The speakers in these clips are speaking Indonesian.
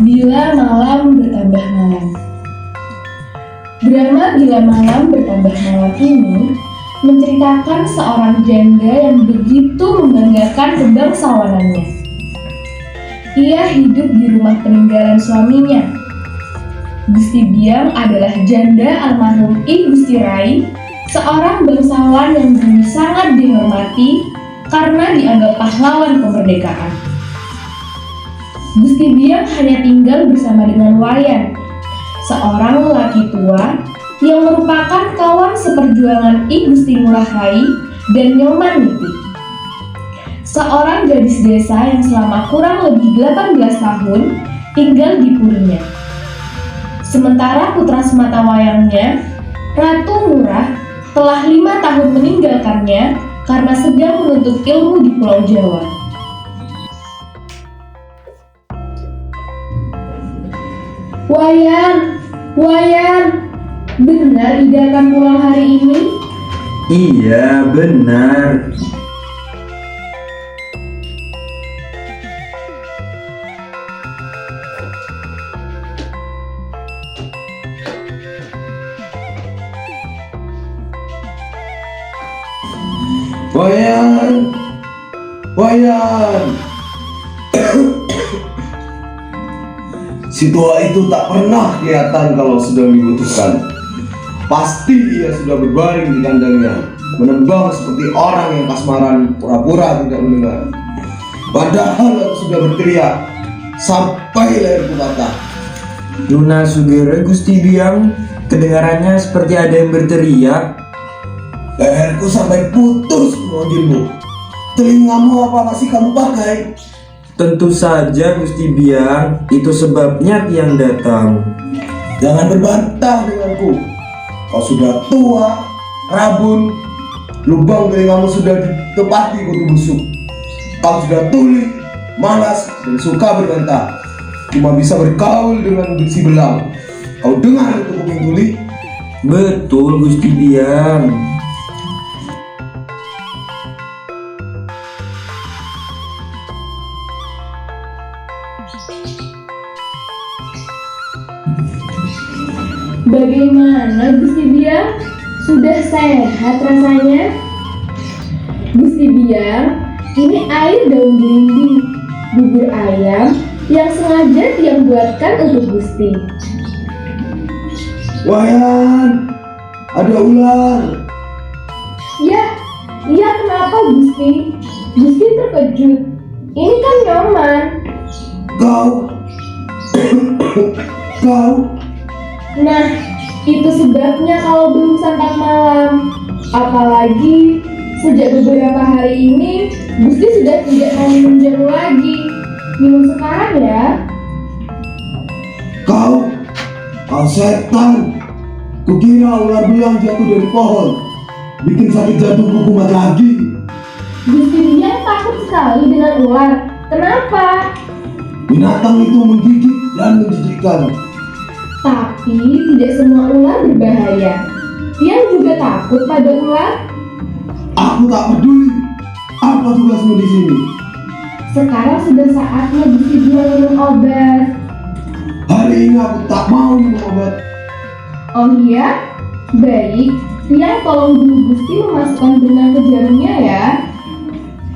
Bila malam bertambah malam. Drama Bila Malam Bertambah Malam ini menceritakan seorang janda yang begitu membanggakan kebangsawanannya. Ia hidup di rumah peninggalan suaminya. Gusti Biang adalah janda almarhum I Gusti Rai, seorang bangsawan yang dulu sangat dihormati karena dianggap pahlawan kemerdekaan. Gusti Biang hanya tinggal bersama dengan Wayan, seorang lelaki tua yang merupakan kawan seperjuangan I Gusti Ngurah Rai dan Nyoman Niti, seorang gadis desa yang selama kurang lebih 18 tahun tinggal di purinya. Sementara putra semata wayangnya, Ratu Ngurah, telah 5 tahun meninggalkannya karena sedang menuntut ilmu di Pulau Jawa. Wayan, benar Ida akan pulang hari ini? Iya, benar. Wayan. Si tua itu tak pernah kelihatan kalau sedang dibutuhkan. Pasti ia sudah berbaring di kandangnya, menembang seperti orang yang kasmaran pura-pura tidak mendengar. Padahal aku sudah berteriak sampai leherku patah. Nuna Sugere Gusti Biang, kedengarannya seperti ada yang berteriak. Leherku sampai putus memanggilmu. Telingamu apa masih kamu pakai? Tentu saja Gusti Biang, itu sebabnya Tiang datang. Jangan berbantah denganku. Kau sudah tua, rabun, lubang telingamu sudah ditepati kutu busuk. Kau sudah tuli, malas, dan suka berbantah. Cuma bisa bergaul dengan besi belang. Kau dengar itu kuping tuli? Betul Gusti Biang. Bagaimana Gusti Biang? Sudah sehat rasanya? Gusti Biang, ini air daun belimbing, bubur ayam yang sengaja Tiang buatkan untuk Gusti. Wayan, ada ular. Ya kenapa Gusti? Gusti terkejut. Ini kan Nyoman. Kau. Nah, itu sebabnya kalau belum santap malam. Apalagi sejak beberapa hari ini Gusti sudah tidak mau minum jamu lagi. Minum sekarang ya. Kau setan. Kukira ular belang jatuh dari pohon, bikin sakit jantung kumat lagi. Gusti Biang takut sekali dengan ular. Kenapa? Binatang itu menggigit dan menjijikkan. Tapi tidak semua ular berbahaya. Tiang juga takut pada ular. Aku tak peduli. Apa tugasmu di sini? Sekarang sudah saatnya Gusti Biang minum obat. Hari ini aku tak mau minum obat. Oh iya? Baik, Tiang tolong dulu Gusti memasukkan benang ke jarumnya ya.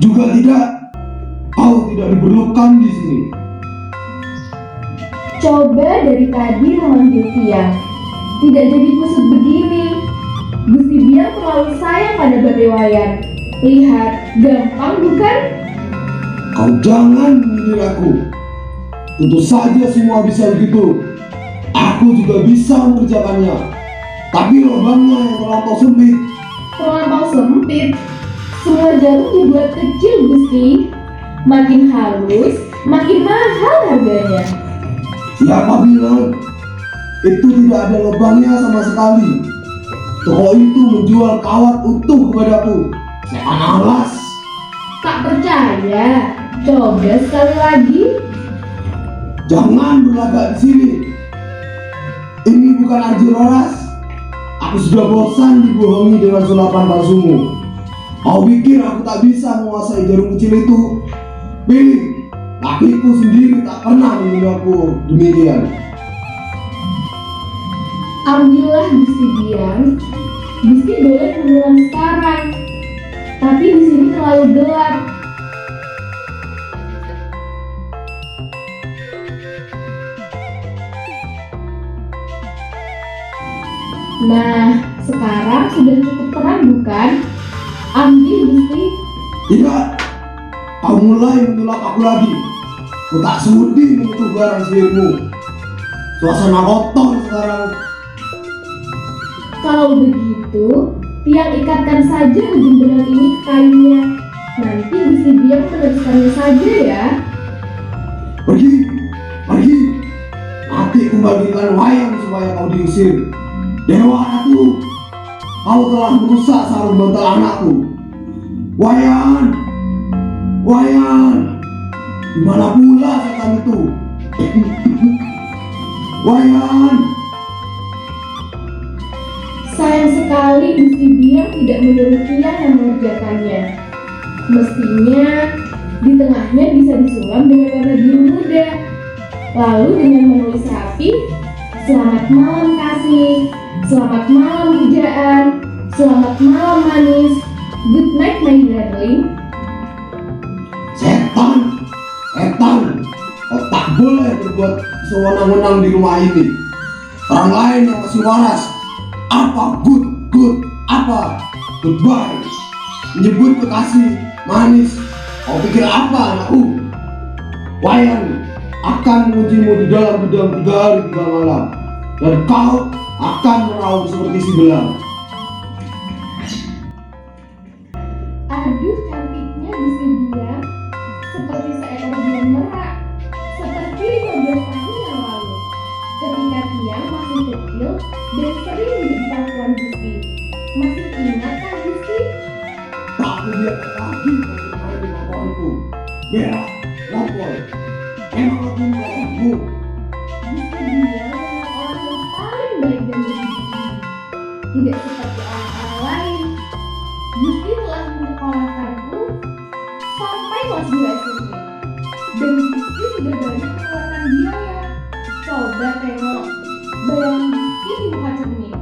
Juga tidak. Kau tidak diperlukan di sini. Coba dari tadi memanggil Tiang, tidak jadi kusut begini. Gusti Biang terlalu sayang pada Babe Wayan. Lihat, gampang bukan? Kau jangan menyindir aku. Tentu saja semua bisa begitu. Aku juga bisa mengerjakannya. Tapi lubangnya yang terlampau sempit. Terlampau sempit. Semua jarum dibuat kecil Gusti. Makin halus, makin mahal harganya. Siapa bilang? Itu tidak ada lubangnya sama sekali. Toko itu menjual kawat utuh kepadaku. Setan alas. Tak percaya? Coba sekali lagi. Jangan berlagak di sini. Ini bukan Arji Roras. Aku sudah bosan dibohongi dengan sulapan palsumu. Kau pikir aku tak bisa menguasai jarum kecil itu? Pilih, Kakiku sendiri tak pernah menyuapku demikian. Alhamdulillah Gusti Biang, Gusti boleh mengulang sekarang. Tapi di sini terlalu gelap. Nah, sekarang sudah cukup terang bukan? Ambil Gusti. Tidak, kau mulai menyulap aku lagi. Ku tak sudi menyentuh barang sihirmu. Suasana kotor sekarang. Kalau begitu, Tiang ikatkan saja ujung benang ini ke kainnya. Nanti Gusti Biang meneruskannya saja ya. Pergi, pergi. Nanti ku bagikan wayang supaya kau diusir. Dewa Ratu, kau telah merusak sarung bantal anakku. Wayan, Wayan, di mana pula setan itu? Wayan, Sayang sekali Gusti Biang tidak menyuruh Tiang yang mengerjakannya. Mestinya di tengahnya bisa disulam dengan warna biru muda. Lalu dengan menulis rapi, selamat malam kasih, selamat malam pujaan, selamat malam manis, good night my darling. setan, setan, kau tak boleh berbuat sewenang-wenang di rumah ini. Orang lain yang masih waras. Apa good, apa goodbye, menyebut kekasih manis. Kau pikir apa anakku? Wayan akan mengujimu di dalam gudang 3 hari 3 malam, dan kau akan meraung seperti si belang. Aduh cantiknya Gusti Biang, seperti seekor bulan merak, seperti 15 tahun yang lalu, ketika Tiang masih kecil dan sering menjadi pangkuan Gusti. Masih ingat kan Gusti? Tak kulihat lagi kau bermain di pangkuanku. Merah, lampoi, memang aku mengatakanmu. Gusti Biang memang orang yang paling baik dan berbudi. Tidak seperti orang-orang lain. Gusti telah menyekolahkanku sampai kelas 2 SMP. Dan Gusti sudah banyak mengeluarkan biaya. Coba tengok bayangan Gusti di muka cermin.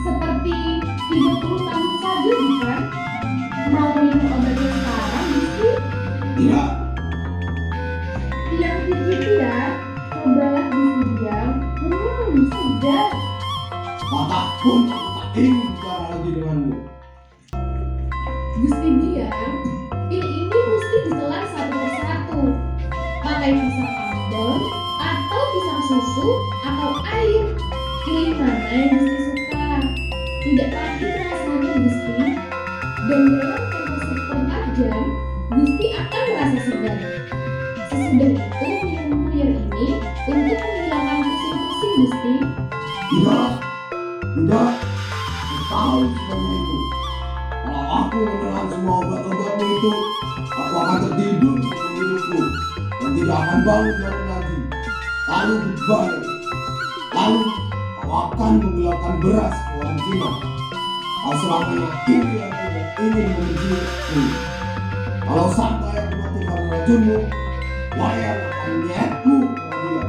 Seperti 30 tahun saja bukan? Mau minum obatnya sekarang Gusti? Tidak, Tiang cicip ya. Cobalah Gusti Biang. Segar. patah pun aku tak ingin bicara lagi denganmu. Gusti Biang, pil ini mesti ditelan satu persatu. Pakai pisang ambon, atau pisang susu, atau air. Pilih mana yang Gusti suka. Tidak pahit rasanya Gusti. Dan dalam tempo 1/4 jam, Gusti akan merasa segar. Sesudah itu minum pil ini untuk menghilangkan pusing-pusing Gusti. Tidak, tidak, aku tahu semuanya itu. Kalau aku menelan semua obat-obatmu itu, aku akan tertidur seumur hidupku dan tidak akan bangun lagi. Lalu goodbye. Lalu kau akan menggelapkan beras ke warung Cina. Kau selamanya iri aku dan ingin membenciku. Kalau sampai aku mati karena racunmu, Wayan akan menyayatmu kemudian.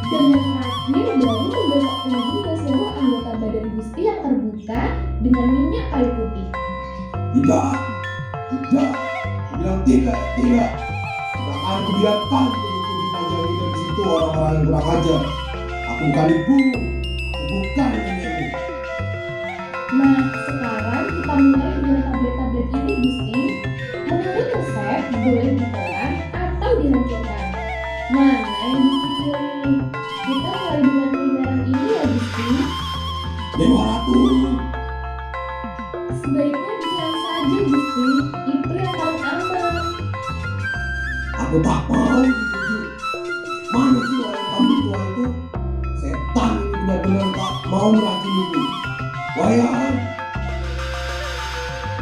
Dan yang terakhir baru membesok punggung ke seluruh anggota badan Gusti yang terbuka dengan minyak kayu putih. Tidak, tidak, bilang tidak, tidak. Tidak akan kubiarkan tubuhku dipanjangi dan disitu orang-orang yang kurang ajar. Aku bukan ibumu, aku bukan nenekmu. Nah, sekarang kita mulai dengan tablet-tablet ini Gusti. Menurut resep boleh ditelan atau dihancurkan. Mana yang Gusti pilih? Kita mulai dengan pil merah ini ya Gusti. Dewa Ratu, Sebaiknya ditelan saja Gusti. Itu yang paling aman. aku tak mau dibujuk. Mana sih orang kambing tua itu? Setan ini benar-benar tak mau meracuniku. Wayan,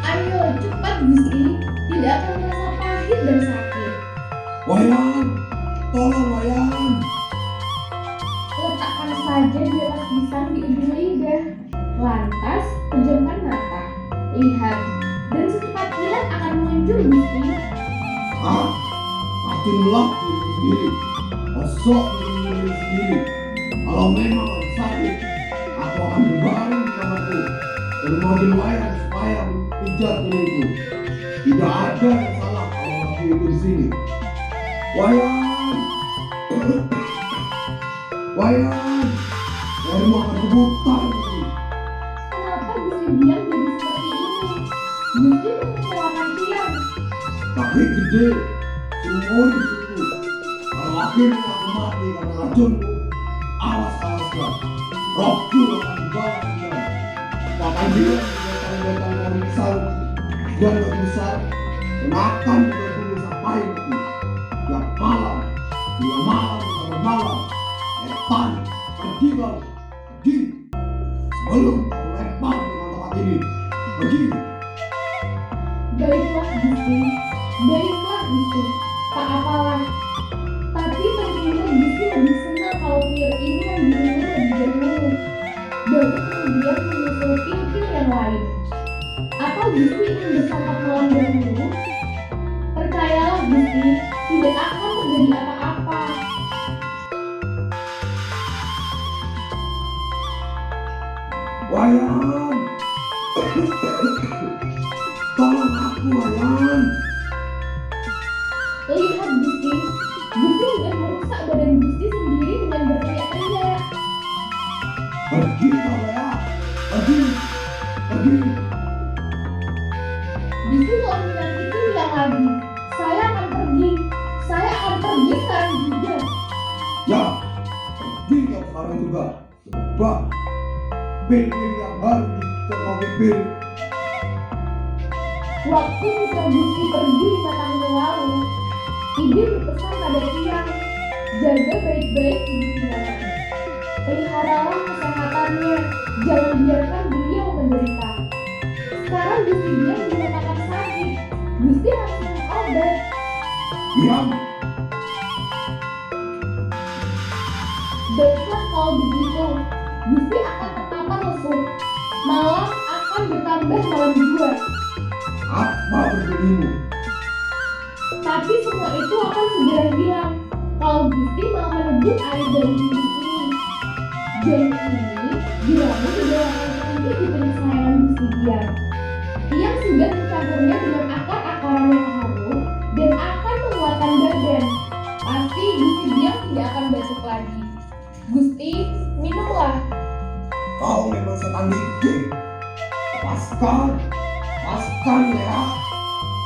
Ayo cepat Gusti. Tidak akan merasa pahit dan sakit. Wayan, tolong Wayan. Letakkan saja di atas pisang di ujung lidah. Lantas, pejamkan mata. Lihat, dan secepat kilat akan muncul Gusti. Ah, racunlah diriku sendiri, gosok diriku sendiri. Kalau memang aku sakit, aku akan berbaring di kamarku dan memanggil Wayan supaya pijat diriku. Tidak ada yang salah kalau aku itu di sini. Wayan, Wayan, lehermu akan kebutar nanti. Kenapa Gusti Biang jadi seperti ini? Gusti mengecewakan Tiang. Tapi gede, seumur hidupku. Kalau akhirnya aku mati karena racunmu, awas-awaslah. Rohku akan dibawa ke dalam. Aku akan bilang binatang-binatang pemeriksaan yang lebih besar dan akan menunggu sampai nanti. Tiap malam, bila malam sampai malam, Etan, pergi kau, pergi. Sebelum kau lempar dengan tempat ini, pergi. Baiklah Gusti, baiklah Gusti, tak apalah. Tapi tentunya Gusti lebih senang kalau pil ini yang diminum lebih dahulu, baru kemudian menyusul pil-pil yang lain. Atau Gusti ingin bersantap malam dahulu? Percayalah Gusti, tidak akan terjadi apa-apa. Wayan, tolong aku Wayan. Lihat Gusti, Gusti sudah merusak badan Gusti sendiri dengan berteriak-teriak. Pergi kau ya, pergi, pergi. Gusti kalau menyakiti yang lagi, saya akan pergi sekarang juga. Ya, pergi kau sekarang juga. Sebab pil-pil yang baru ditemukan pil. Waktu putra Gusti pergi 5 tahun yang lalu, Ibu berpesan pada Tiang, jaga baik-baik ibu Tiang. Peliharalah kesehatannya, jangan biarkan beliau menderita. Sekarang Gusti Biang dinyatakan sakit, Gusti harus minum obat. Diam, Baiklah kalau begitu, Gusti akan terpapar lesu. Malam akan bertambah malam juga. apa berdirimu? Tapi semua itu akan segera hilang kalau Gusti mau menebus air dari diri ini. Jamu ini diramu di dalam air putih di penyelesaian Gusti Biang. Tiang sudah mencampurnya dengan akar-akaran yang harum dan akan menguatkan badan. Pasti Gusti Biang tidak akan batuk lagi. Gusti, minumlah. Kau memang setan gigi. Lepaskan, lepaskan ya.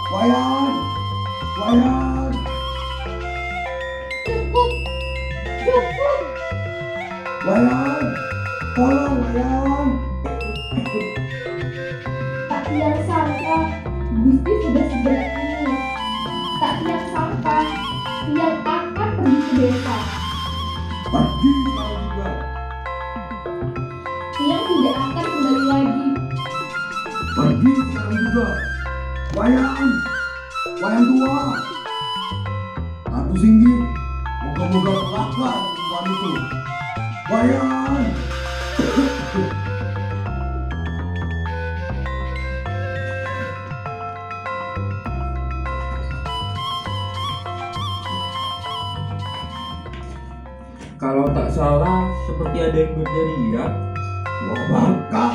Wayan, Wayan. Cukup, cukup. Wayan, tolong Wayan. Tak Tiang sangka Gusti sudah seberat ini. Tak Tiang sangka Tiang akan pergi ke desa. Pergi kau juga. Tiang tidak akan kembali lagi. Pergi sekarang juga. Wayan, Wayan tua. Ratu Singgi, moga-moga celaka perempuan itu. Wayan. Kalau tak salah, seperti ada yang berteriak. Wah bangka,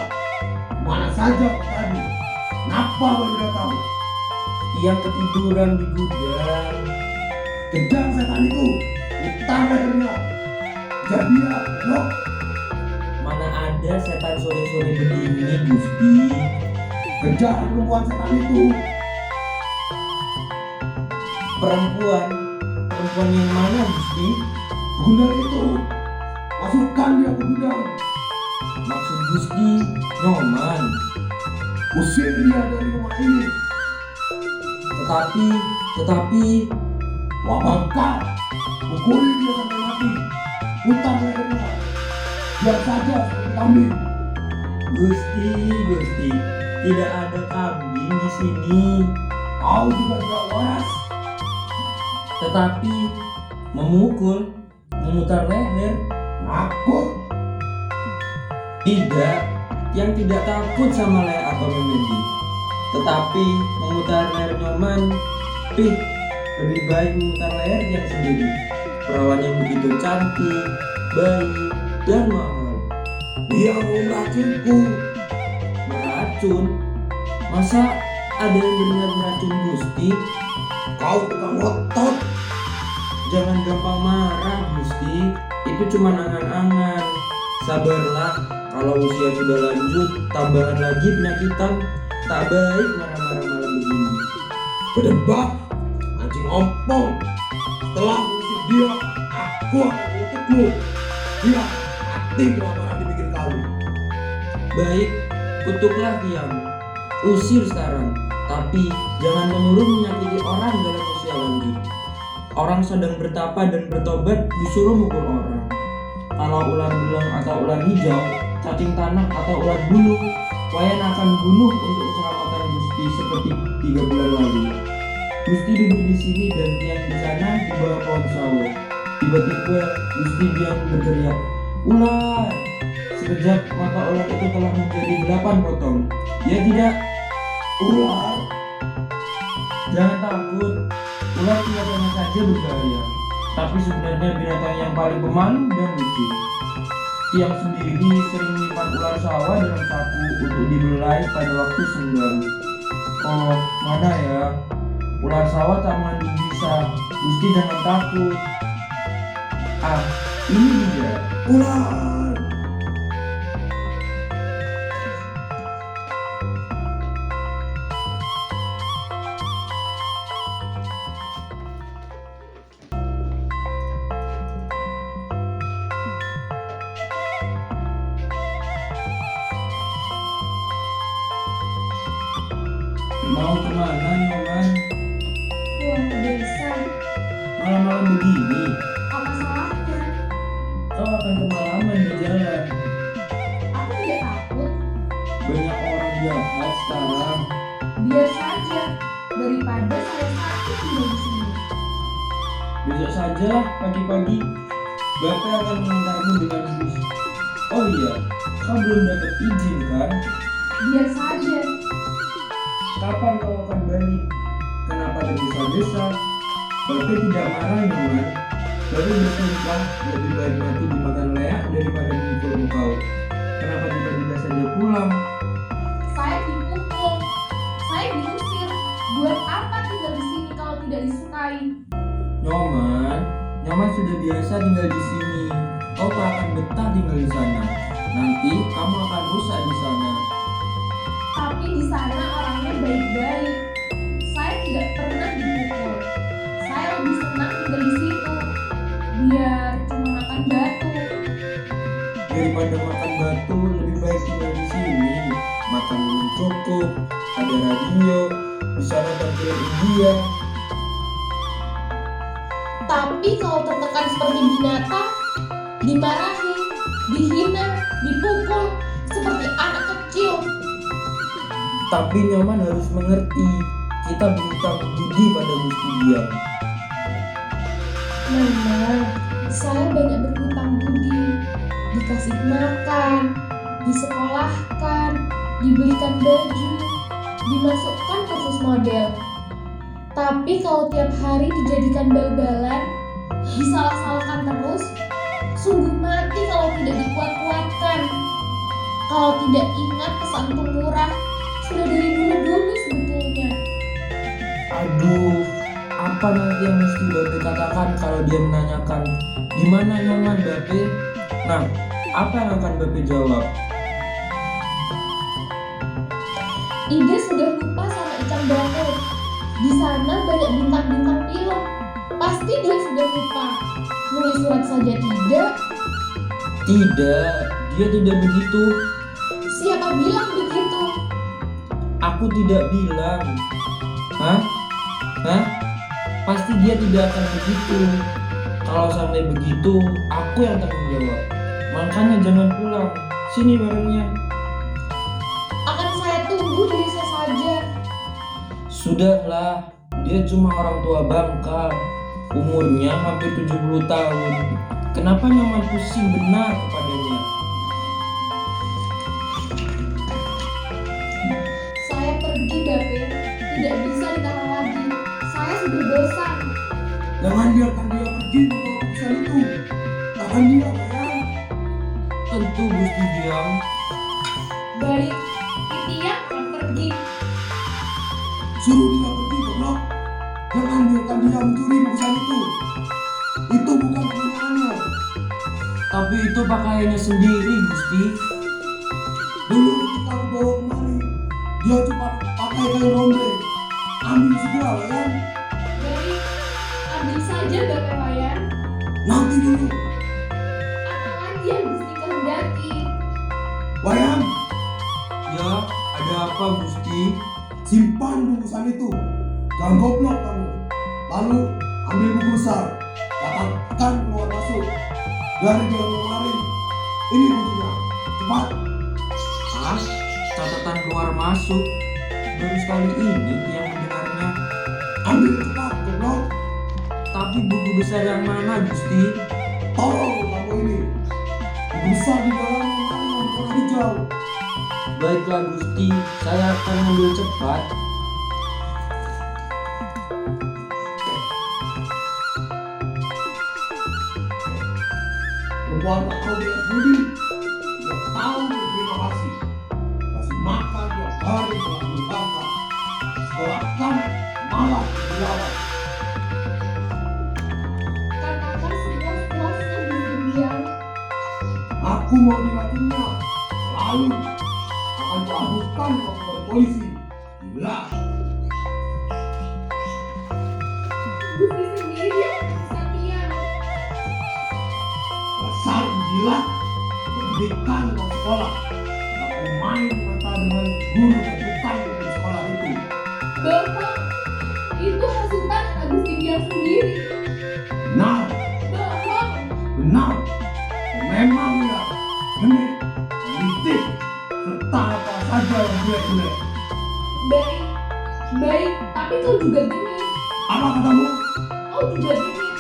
mana saja kau tadi? Kenapa baru datang? Tiang ketiduran di gudang. Kejar setan itu, putar lehernya. Jadi ya, loh. Mana ada setan sore-sore begini, Gusti? Kejar perempuan setan itu. Perempuan yang mana, Gusti? Gudang itu, masukkan dia ke gudang. Maksud Gusti, Nyoman. Usir dia dari rumah ini. Tetapi Wah bangka, pukuli dia sampai mati. Putar lehernya. Biar saja seperti kambing. Gusti, tidak ada kambing di sini. Kau juga tidak waras. Tetapi memutar leher. Takut. Tidak, yang tidak takut sama leher atau memedi. Tetapi memutar leher Nyoman, Lebih baik memutar leher yang sendiri. Perawan yang begitu cantik, baik, dan mahal. Dia mau meracunku. Meracun? Masa ada yang berniat meracun Gusti? Kau tukang ngotot. Jangan gampang marah, Gusti. Itu cuma angan-angan. Sabarlah, kalau usia sudah lanjut, tambahan lagi penyakitan. Tak baik marah-marah malam begini. Berdebak, anjing ompong. Setelah mengusir dia, aku akan mengutukmu. Dia mati kelaparan dibikin kau. Baik, kutuklah Tiang. Usir sekarang. Tapi jangan menyuruh menyakiti orang dalam usia lanjut. Orang sedang bertapa dan bertobat disuruh mukul orang. Kalau ular belang atau ular hijau, cacing tanah atau ular bulu, Wayan akan bunuh untuk keselamatan Gusti seperti 3 bulan lalu. Gusti duduk di sini dan Tiang di sana di bawah pohon sawo. Tiba-tiba Gusti Tiang berteriak, "Ular!" Sekejap mata ular itu telah menjadi 8 potong. Ya tidak? Ular. Jangan takut. Ular kelihatannya saja berbahaya, tapi sebenarnya binatang yang paling pemalu dan lucu. Tiang sendiri sering menyimpan ular sawah dalam saku untuk dibelai pada waktu senggang. Oh, mana ya? Ular sawah tak mengandung bisa. Gusti jangan takut. Ah, ini dia. Ular. Mau kemana, Nyoman? Pulang ke desa. Malam-malam begini, Apa salahnya? kau akan kemalaman di jalan. Aku tidak takut. Banyak orang jahat sekarang. Biar saja. Daripada saya sakit tinggal di sini. Besok saja pagi-pagi, Bapak akan mengantarmu dengan bus. Oh iya, kau belum dapat izin kan? Biar saja. Kapan kau akan balik? Kenapa tergesa-gesa? Bapak tidak marah, Nyoman. Bapak bersumpah lebih baik mati dimakan leak daripada memukul kau. Kenapa tiba-tiba saja pulang? Saya dipukul. Saya diusir. Buat apa tinggal di sini kalau tidak disukai? Nyoman sudah biasa tinggal di sini. Kau tak akan betah tinggal di sana. Nanti kamu akan rusak di sana. Tapi di sana orangnya baik-baik. Saya tidak pernah dipukul. Saya lebih senang tinggal di situ. Biar cuma makan batu. Daripada makan batu, lebih baik tinggal di sini. Makan minum cukup, ada radio, di sana tampil India. Tapi kalau tertekan seperti binatang, dimarahi, dihina, dipukul seperti anak kecil. Tapi Nyoman harus mengerti, kita berhutang budi pada Gusti Diang. Memang, saya banyak berhutang budi. Dikasih makan, disekolahkan, dibelikan baju, dimasukkan kursus model. Tapi kalau tiap hari dijadikan bal-balan, disalah-salahkan terus, sungguh mati kalau tidak dikuat-kuatkan. Kalau tidak ingat pesan Murah, sudah dari dulu sebetulnya. Aduh, apa nanti yang mesti Bape katakan kalau dia menanyakan di mana Nyoman Bape? Nah, apa yang akan Bape jawab? Ide sudah lupa sama ikan bakar. Di sana banyak bintang-bintang film. Pasti dia sudah lupa. Nulis surat saja tidak. Tidak, dia tidak begitu. Siapa bilang begitu? Aku tidak bilang. Hah? Pasti dia tidak akan begitu. Kalau sampai begitu, aku yang tanggung jawab. Makanya jangan pulang. Sini barangnya. Akan saya tunggu di desa saja. Sudahlah, dia cuma orang tua bangka. Umurnya hampir 70 tahun. Kenapa Nyoman pusing benar kepadanya? Saya pergi, Bape. Tidak bisa ditahan lagi. Saya sudah bosan. Jangan biarkan dia pergi membawa lukisan itu. Tahan dia, Wayan. Tentu Gusti Diam. Baik, Titiang akan pergi. Suruh dia pergi, goblok. Jangan biarkan dia mencuri lukisan itu. Itu bukan kewenangannya. Tapi itu pakaiannya sendiri, Gusti. Dulu ketika aku bawa kemari, dia cuma pakai kain rombe. Ambil segera, Wayan. Baik, ambil saja Bapak Wayan. Nanti dulu, Apa lagi yang Gusti kehendaki? Wayan. Ya, ada apa, Gusti? Simpan bungkusan itu. Jangan goblok kamu. Lalu ambil buku besar. Katakan keluar masuk dari dalam lemari. Ini kuncinya. Cepat. Ah, catatan keluar masuk. Baru sekali ini yang mendengarnya. Ambil cepat, goblok. Tapi buku besar yang mana, Gusti? Tolong kamu ini. Buku besar di dalam lemari yang warna hijau. Baiklah, Gusti. Saya akan ambil cepat. Perempuan tak tahu dia budi. Dia tahu berterima kasih. Kasih makan dia hari melalui bangka. Sekolahkan malah dirawat. Katakan semua puasnya Gusti Diam. Aku mau dilakukannya. Lalu akan kuadukan kepada polisi. Gila. Gusti sendiri yang kesatian. Dasar gila. Pendidikan di sekolah. Aku main mata dengan guru dan bukan di sekolah itu. Bapak, itu hasutan anak Gusti Diam sendiri. Benar, Bapak, benar. Memang ya. Genit, politik, serta apa saja yang jelek-jelek. baik, baik, tapi kau juga genit. Apa katamu? Kau juga genit.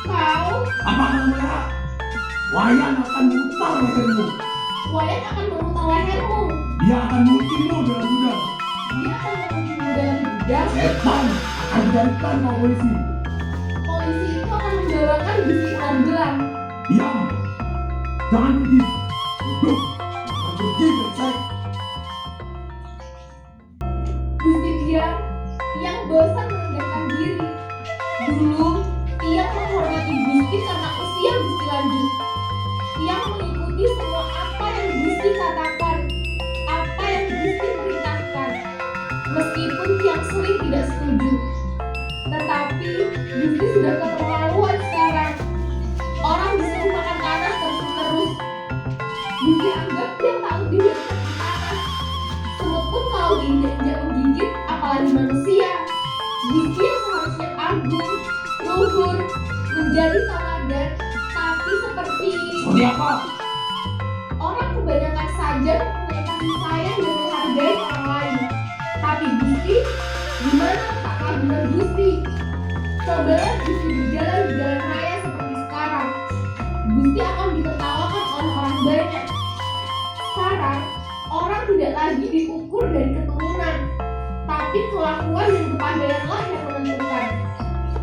Kau, Apa katamu ya? Wayan akan memutar lehermu. Wayan akan memutar lehermu. Dia akan mengultimu dalam gudang. Dia akan mengunci dalam gudang. Setan akan dijadikan sama polisi. Polisi itu akan membawakan Gusti Argelam. Diam. Jangan pergi. Duduk. Jangan pergi besek. Gusti Diam yang bosan merendahkan diri. Dulu, ia menghormati Gusti karena usia Gusti lanjut. Ia mengikuti semua apa yang Gusti katakan, apa yang Gusti perintahkan. Meskipun Tiang sering tidak setuju. Tetapi Gusti sudah keterlaluan sekarang. Orang disuruh makan tanah terus-menerus. Gusti anggap Tiang tak lebih dari kaki tanah. Semut pun kalau diinjak menggigit, apalagi manusia. Gusti yang seharusnya agung, luhur, menjadi teladan, tapi seperti Seperti apa? orang kebanyakan saja mempunyai kasih sayang dan menghargai orang lain. Tapi Gusti, gimana tak keagungan Gusti? Cobalah Gusti berjalan di jalan raya seperti sekarang. Gusti akan ditertawakan oleh orang banyak. Sekarang, orang tidak lagi diukur dari keturunan, tapi kelakuan dan kepandaianlah yang menentukan.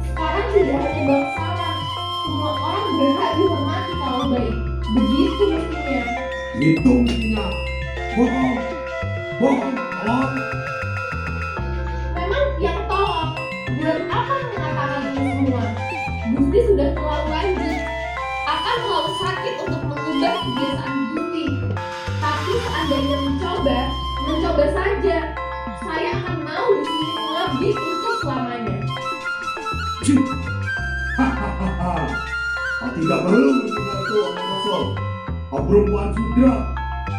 Sekarang tidak hanya bangsawan, semua orang berhak dihormati kalau baik. Begitu mestinya. Itu mestinya. Bohong. Bohong. Tolong. Memang yang tolong, buat apa mengatakan ini semua? Gusti sudah terlalu lanjut, akan terlalu sakit untuk mengubah kebiasaan Gusti. Tapi seandainya mencoba saja. Saya akan mau di sini mengabdi untuk selamanya. Cih. Hahaha. Kau tidak perlu berkata itu omong kosong. Kau perempuan sudra.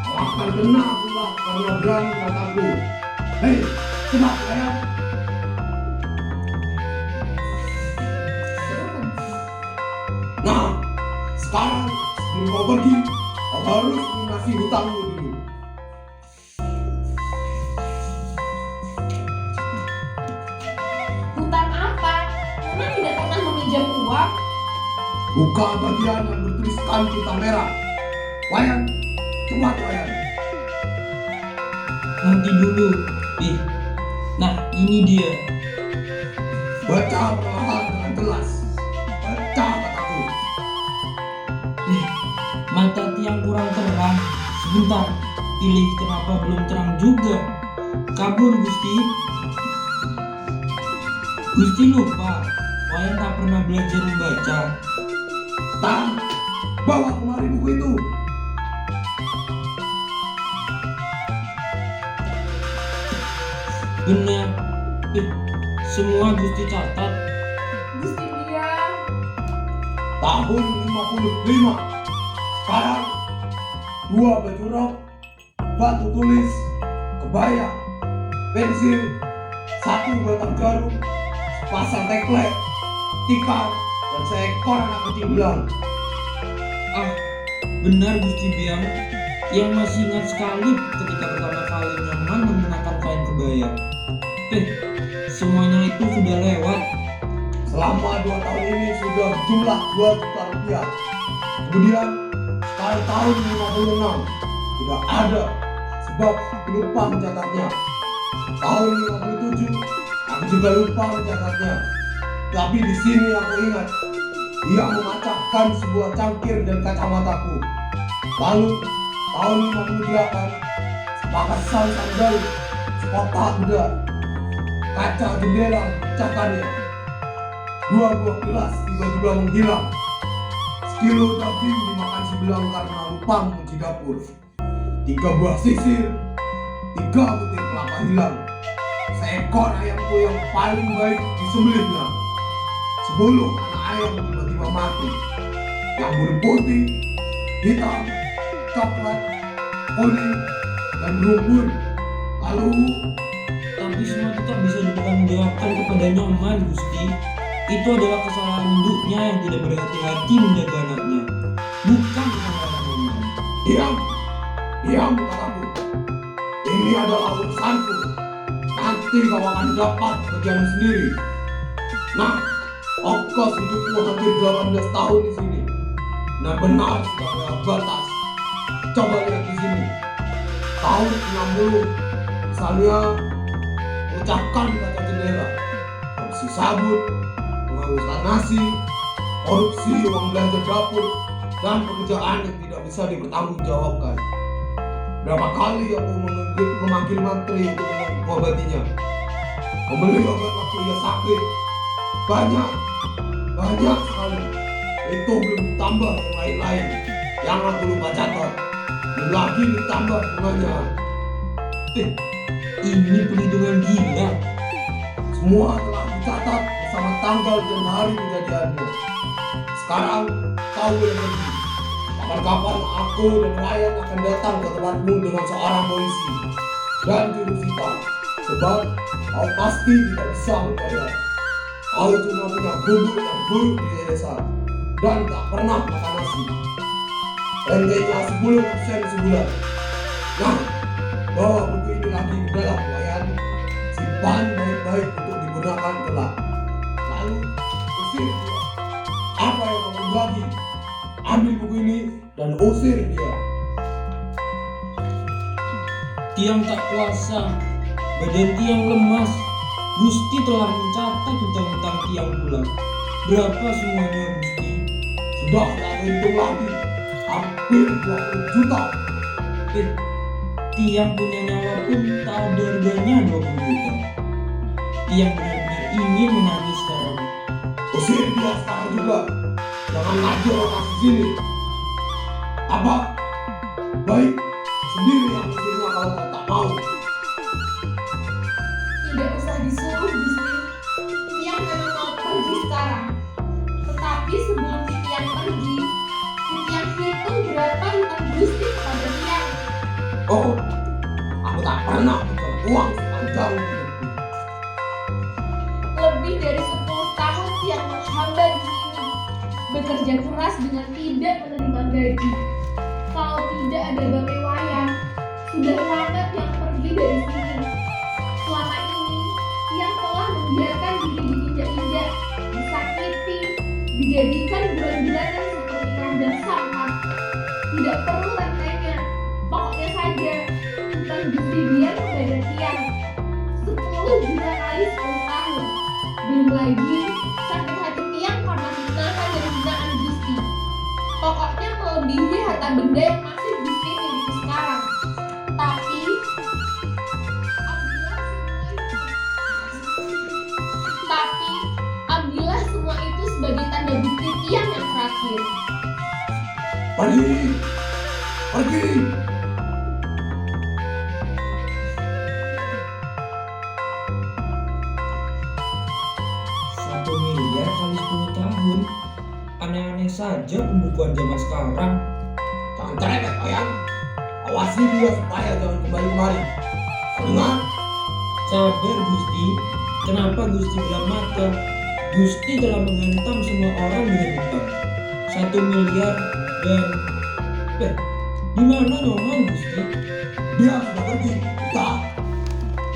Kau akan kena pula karena berani menatapku. Hei, cepat Wayan. Nah, sekarang sebelum kau pergi, kau harus melunasi hutangmu dulu. Hutang apa? Nona tidak pernah meminjam uang. Buka bagian yang bertuliskan pita merah. Wayan, cepat Wayan. Nanti dulu. Ih. Nah, ini dia. Baca perlahan dengan jelas. Mata tiang kurang terang. Sebentar, pilih kenapa belum terang juga. Kabur Gusti. Gusti lupa, Wayan tak pernah belajar membaca. Tan, bawa kemari buku itu. Benar, semua Gusti catat. Gusti diam. Tahun 55. Sekarang 2 baju rok, batu tulis, kebaya, pensil, 1 batang jarum, sepasang teklek, tikar, dan seekor anak kecil belang. Ah, benar Gusti Biang, yang masih ingat sekali ketika pertama kali Nyoman mengenakan kain kebaya. Semuanya itu sudah lewat. Selama 2 tahun ini sudah berjumlah 2 juta rupiah. Kemudian sekarang tahun 56 tidak ada, sebab aku lupa mencatatnya. Tahun 57 aku juga lupa mencatatnya. Tapi di sini aku ingat, dia memacahkan sebuah cangkir dan kacamataku. Lalu tahun 58 sepasang sandal, sekotak kuda, kaca jendela pecahkannya. 2 buah gelas tiba-tiba menghilang. Sekilo daging dimakan sebelang karena lupa mencuci dapur. 3 buah sisir, 3 butir kelapa hilang. Seekor ayamku yang paling baik disembelihnya. 10 anak ayam tiba-tiba mati. Yang berputih, hitam, coklat, kuning, dan rumpun. Lalu Tapi semua itu tak bisa dipertanggungjawabkan kepada Nyoman Gusti. Itu adalah kesalahan induknya yang tidak berhati-hati menjaga anaknya, bukan kesalahan Nyoman. diam kataku. Ini adalah urusanku. Nanti kau akan dapat bagian sendiri. Nah, ongkos hidupmu hampir 18 tahun di sini. Nah, benar sudah ada batas. Coba lihat di sini. Tahun 60, misalnya mengucapkan kaca jendela, korupsi sabun, penghalusan nasi, korupsi uang belanja dapur, dan pekerjaan yang tidak bisa dipertanggungjawabkan. Berapa kali aku memanggil mantri untuk mengobatinya, membeli obat waktu ia sakit, banyak sekali. Itu belum ditambah yang lain-lain yang aku lupa catat. Belum lagi ditambah bunganya. Ini perhitungan gila. Semua telah dicatat bersama tanggal dan hari kejadiannya. Sekarang kau boleh pergi. Kapan-kapan aku dan Wayan akan datang ke tempatmu dengan seorang polisi dan juru sita, sebab kau pasti tidak bisa membayar. Kau cuma punya guru yang buruk di desa dan tak pernah makan nasi. Rentenya 10% sebulan. Nah, bawa buku ini lagi ke dalam Wayan. Simpan baik-baik untuk digunakan kelak. Lalu usir dia. Apa yang kamu bagi? Ambil buku ini dan usir dia. Tiang tak kuasa, badan tiang lemas. Gusti telah mencatat hutang-hutang tiang pula. Berapa semuanya Gusti? Sudah tak hitung lagi. Hampir 20 juta. Tiang punya nyawa pun tak ada harganya 20 juta. Tiang benar-benar ingin menangis sekarang. Usir dia sekarang juga. Jangan ngajar orang di sini. Apa? Baik, sendiri yang usirnya kalau kau tak mau. Tidak usah disuruh Gusti. Tiang memang mau pergi sekarang. Tetapi sebelum Tiang pergi, Tiang hitung berapa hutang Gusti kepada Tiang. Oh, aku tak pernah punya uang sepanjang hidupku. Lebih dari 10 tahun Tiang menghamba di sini, bekerja keras dengan tidak menerima gaji. Kalau tidak ada Bapak Wayan, sudah lama Tiang pergi dari sini. Selama ini, Tiang telah membiarkan diri diinjak-injak, disakiti, dijadikan bulan-bulanan seperti kandang sampah. Tidak perlu rantainya, pokoknya saja hutang Gusti Biang kepada Tiang 10 juta kali 10 tahun. Belum lagi sakit hati Tiang karena hinaan dan hinaan Gusti. Pokoknya melebihi harta benda yang masih Gusti miliki sekarang. Tapi ambillah semua itu sebagai tanda bukti tiang yang terakhir. Pergi, pergi. Satu miliar kali 10 tahun. Aneh-aneh saja pembukuan zaman sekarang. Jangan cerewet, Wayan. Awasi dia supaya jangan kembali kemari. Dengar? Sabar Gusti. Kenapa Gusti gelap mata? Gusti telah menghantam semua orang dengan hutang. 1 miliar dan di mana Nyoman Gusti? Dia sudah pergi. Tidak.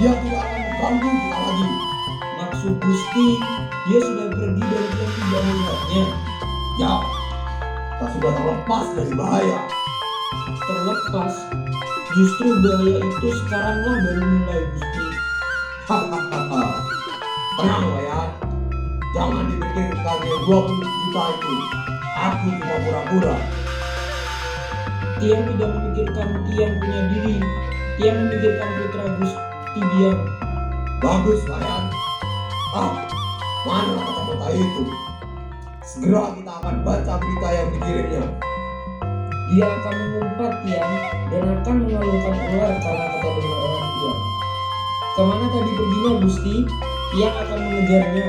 Dia tidak akan mengganggu kita lagi. Maksud Gusti, dia sudah pergi dan kita tidak melihatnya. Ya, kita sudah terlepas dari bahaya. Terlepas, justru bahaya itu sekaranglah baru mulai Gusti. Hahaha. Tenang, Wayan. Jangan dipikirkan yang 20 juta itu. Aku cuma pura-pura. Tiang tidak memikirkan Tiang punya diri. Tiang memikirkan putra Gusti Biang. Bagus, Wayan. Mana kata-kata itu? Segera kita akan baca berita yang dikirimnya. Dia akan mengumpat Tiang dan akan mengalungkan ular karena kata dengar orang Tiang. Kemana tadi perginya Gusti? Tiang akan mengejarnya.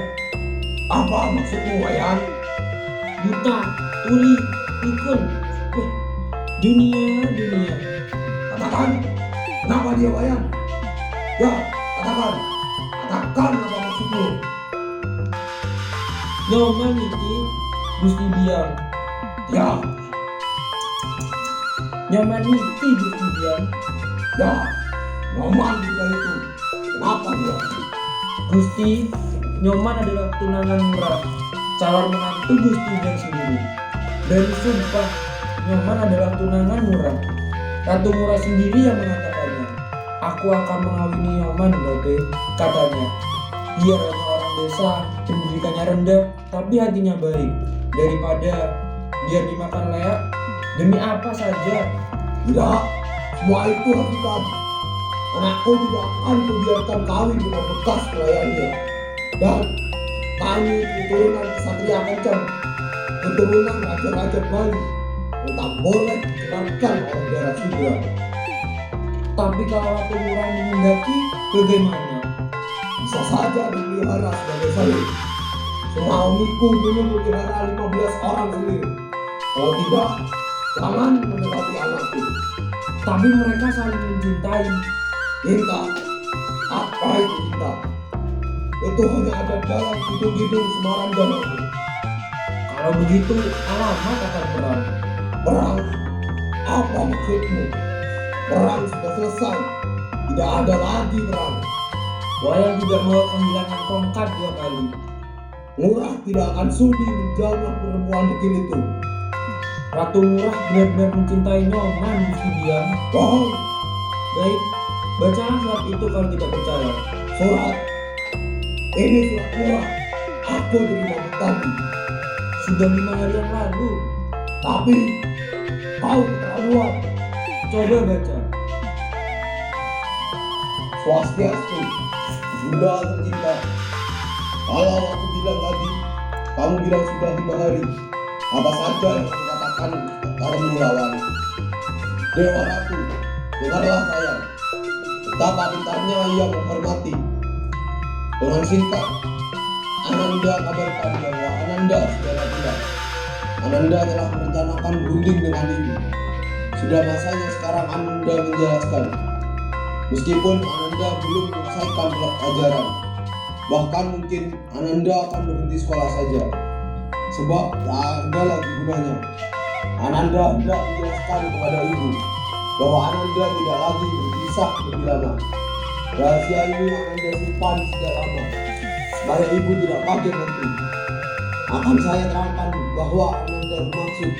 Apa maksudmu, Wayan? Buta, tuli, pikun. Dunia. Katakan, kenapa dia, Wayan? Ya, katakan. Katakan apa maksudmu? Nyoman itu Gusti Biang. Ya, Nyoman itu Gusti Biang. ya, Nyoman juga itu. Kenapa dia? Gusti, Nyoman adalah tunangan murah, calon menantu Gusti Biang sendiri. Dari sumpah, Nyoman adalah tunangan murah. Ratu Murah sendiri yang mengatakannya. Aku akan mengawini Nyoman, Babe, katanya. Dia hanya orang desa, pendidikannya rendah, tapi hatinya baik. Daripada biar dimakan leak, demi apa saja. Tidak, semua itu hakikat. Anakku tidak akan kubiarkan kawin dengan bekas pelayannya. Dan kami keturunan Kesatria Kencang, keturunan Raja-Raja Bali, tak boleh dikenalkan oleh daerah Sudra. Tapi kalau Ratu Murah menghendaki, bagaimana? Bisa saja dipelihara sebagai salib. Suamiku dulu melihara 15 orang salib. Kalau tidak, jangan mendekati anakku. Tapi mereka saling mencintai. Cinta, apa itu cinta? Itu hanya ada dalam hidung-hidung Semarang dan aku. Kalau begitu, alamat akan perang. Perang? Apa maksudmu? Perang sudah selesai. Tidak ada lagi perang. Wayan tidak mau kehilangan tongkat 2 kali. Murah tidak akan sudi menjamah perempuan dekil itu. Ratu Murah benar-benar mencintai Nyoman Gusti Biang. Bohong. Baik, bacalah surat itu kalau tidak percaya. Surat. Ini surat Murah. Aku terima tadi. Sudah 5 hari yang lalu. Tapi kau keterlaluan. Coba baca. Swastiastu, Bunda tercinta. Kalau aku bilang tadi, kamu bilang sudah 5 hari. Apa saja yang aku katakan karena melawan. Dewa Ratu, dengarlah saya. Betapa pintarnya ia menghormati. Dengan singkat, Ananda kabarkan bahwa Ananda sudah pulang. Ananda telah merencanakan berunding dengan ibu. Sudah masanya sekarang Ananda menjelaskan. Meskipun Ananda belum menyelesaikan pelajaran, bahkan mungkin Ananda akan berhenti sekolah saja, sebab tak ada lagi gunanya. Ananda hendak menjelaskan kepada ibu bahwa Ananda tidak lagi berpisah lebih lama. Rahasia ini Ananda simpan sejak lama, supaya ibu tidak kaget nanti. Akan saya terangkan bahwa Ananda bermaksud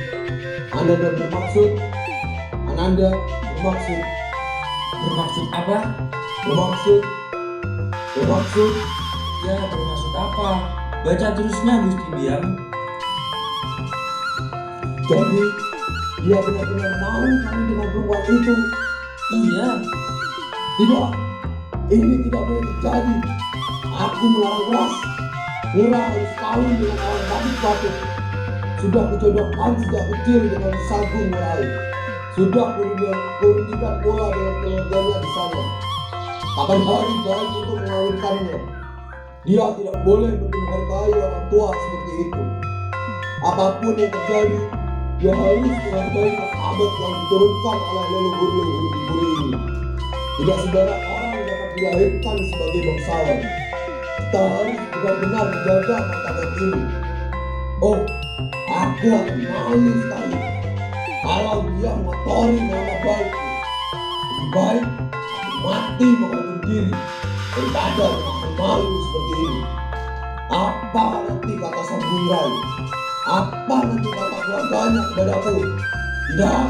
Bermaksud apa? Bermaksud Ya, bermaksud apa? Baca terusnya Gusti Biang. jadi dia benar-benar mau kawin dengan perempuan itu? Iya, Tidak, ini tidak boleh terjadi. Aku melarang keras. Murah harus kawin dengan orang bagus-bagus. Sudah kujodohkan sejak kecil dengan Sagung Murai. Sudah kurundikan bola dengan keluarganya di sana. Kapan hari baik untuk mengawinkannya. Dia tidak boleh menghargai orang tua seperti itu. Apapun yang terjadi, dia harus menghargai martabat yang diturunkan oleh leluhur-leluhur di bumi ini. Tidak sembarang orang dapat dilahirkan sebagai bangsawan. Kita harus benar-benar menjaga martabat ini. Oh, aku akan malu sekali kalau dia mengotori nama baikku. Lebih baik aku mati mengandung diri daripada dengan malu seperti ini. Apa nanti kata Sagung Rai? Apa nanti kata keluarganya kepadaku? Tidak,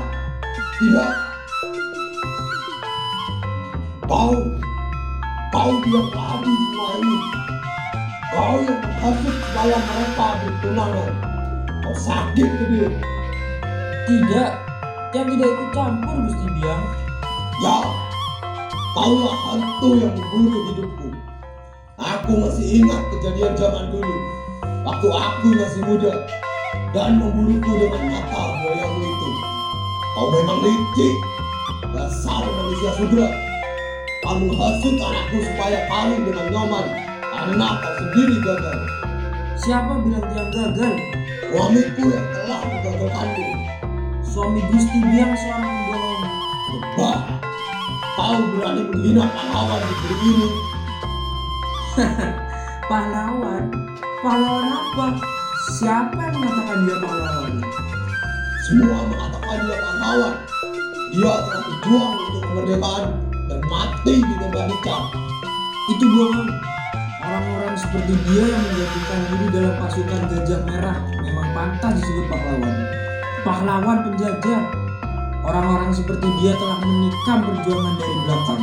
tidak. Kau bilang tadi semua ini. Kau yang menghasut supaya mereka bertunangan. Kau sakit gede. tidak. Yang tidak ikut campur Gusti Biang. Ya, kaulah hantu yang membunuh hidupku. Aku masih ingat kejadian zaman dulu, waktu aku masih muda dan membunuhku dengan mata buayamu itu. Kau memang licik, dasar manusia sudra. Kau menghasut anakku supaya kawin dengan Nyoman karena kau sendiri gagal. Siapa bilang Tiang gagal? Suamiku yang telah menggagalkanmu. Suami Gusti Biang seorang pembohong. Bah, kau berani menghina pahlawan di negeri ini. Pahlawan? Pahlawan apa? Siapa yang mengatakan dia pahlawan? Semua mengatakan dia pahlawan. Dia telah berjuang untuk kemerdekaan dan mati di tembak nikah. Itu bohong. Orang-orang seperti dia yang menggabungkan diri dalam pasukan Gajah Merah memang pantas disebut pahlawan. Pahlawan penjajah. Orang-orang seperti dia telah menikam perjuangan dari belakang.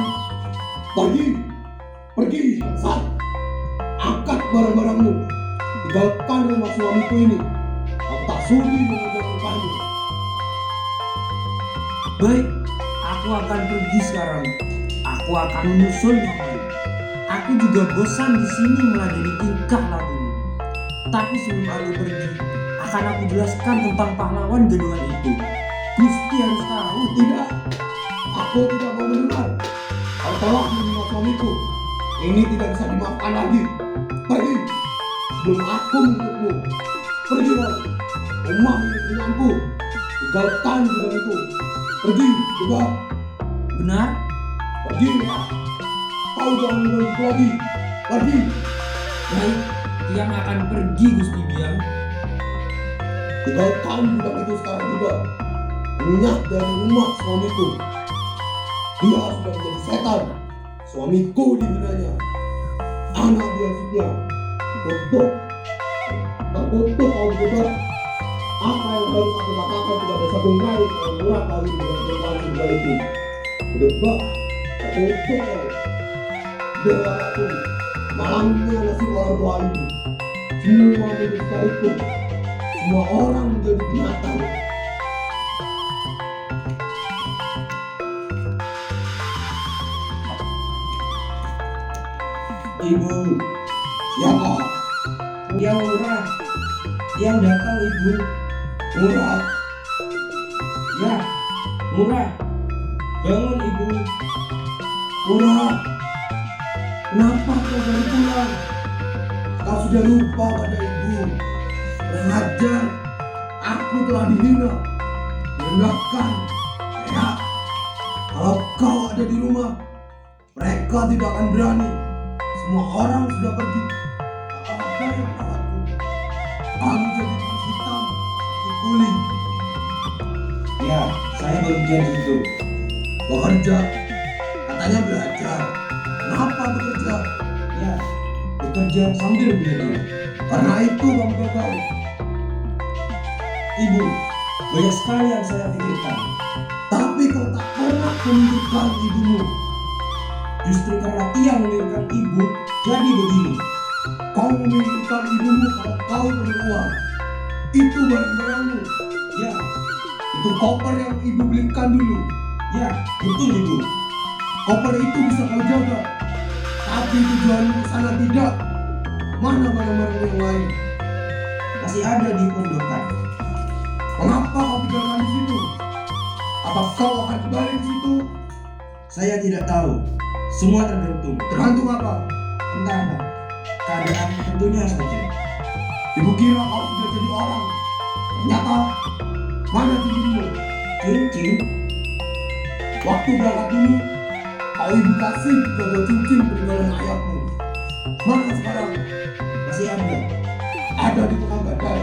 Pergi, saat angkat barang-barangmu, tinggalkan rumah suamiku ini. Aku tak sudi mengajarkanmu. Baik, aku akan pergi sekarang. Aku akan menyusul Nyoman. Aku juga bosan di sini meladeni tingkah lakumu. Tapi sebelum aku pergi, akan aku jelaskan tentang pahlawan gadungan itu. Gusti harus tahu. Tidak, aku tidak mau mendengar. Kau telah membunuh suamiku. Ini tidak bisa dimaafkan lagi. Pergi, sebelum aku menuntutmu. Pergi lagi. Rumah ini punyangku. Tinggalkan gudang itu. Pergi juga. Benar? Pergi ya. Kau jangan mengganggu lagi. Pergi. Baik, Tiang akan pergi Gusti Biang. Tinggalkan gudang itu sekarang juga. Minyak dari rumah suamiku. Dia sudah menjadi setan. Suamiku dihinanya. Anak biasanya. Untuk kau bebas. Apa yang harus aku katakan kepada Sagung Rai kalau murah kali dengan perempuan tunggal itu? Bebas. Untuk kau. Dewa Ratu. Malangnya nasib orang tua itu. Semua menjadi semua orang menjadi binatang. Ibu, Siapa? Tiang Murah. Tiang datang Ibu. Murah. Ya, Murah. Bangun Ibu. Murah. Kenapa kau baru pulang? Kau sudah lupa pada ibu. Kurang ajar. Aku telah dihina, direndahkan. Ya, kalau kau ada di rumah, mereka tidak akan berani. Semua orang sudah pergi. Tak ada yang merawatku. Kamu jadi kulit hitam seperti kuling. Ya, saya baru janji itu. Bekerja, katanya belajar. Kenapa bekerja? Ya, bekerja sambil belajar. Karena itu kamu gagal. Ibu, banyak sekali yang saya pikirkan. Tapi kau tak pernah memikirkan ibumu. Justru karena Tiang melahirkan ibu, jadi begini. Kau memikirkan ibumu kalau kau perlu uang. Itu barang-barangmu. Ya, Itu koper yang ibu belikan dulu. Ya, betul ibu. Koper itu bisa kau jaga. Tapi tujuanmu ke sana tidak. Mana barang-barang yang lain? Masih ada di pondokan. Mengapa kau tinggalkan di situ? Apa kau akan kembali di situ? Saya tidak tahu. Semua tergantung. Tergantung apa? Entah apa. Keadaan tentunya saja. Ibu kira kau sudah jadi orang. Ternyata mana cincinmu? Cincin? Waktu berangkat dulu, kau ibu kasih sebuah cincin peninggalan ayahmu. Mana sekarang? Masih ada. Ada di tengah badai.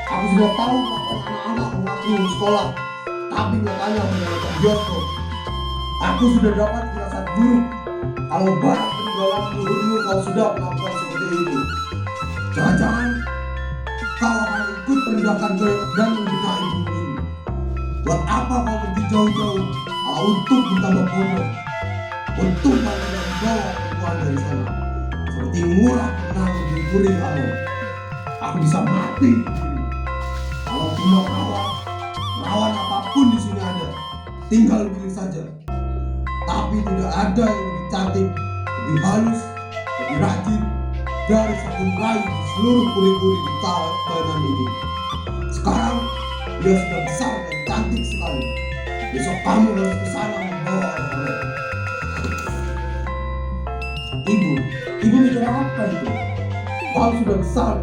Aku sudah tahu melakukan anak-anak mengaku sekolah, tapi nyatanya menyalakan bioskop. Aku sudah dapat firasat buruk kalau barang peninggalan leluhurmu kau sudah melakukan seperti itu. Jangan-jangan kau akan ikut merendahkan dan menghina ibu ini. Buat apa kau pergi jauh-jauh? Untuk ditambah bodoh. Untuk kau tidak membawa perempuan dari sana. Seperti murah pernah mengguri kamu. Aku bisa mati. Kalau cuma perawan apapun di sini ada. Tinggal pilih saja. Tapi tidak ada yang lebih cantik, lebih halus, lebih rajin dari satu meraih di seluruh puri-puri di tahanan ini. Sekarang dia sudah besar dan cantik sekali. Besok kamu harus ke sana membawa oleh-oleh. Ibu bicara apa itu? Kau sudah besar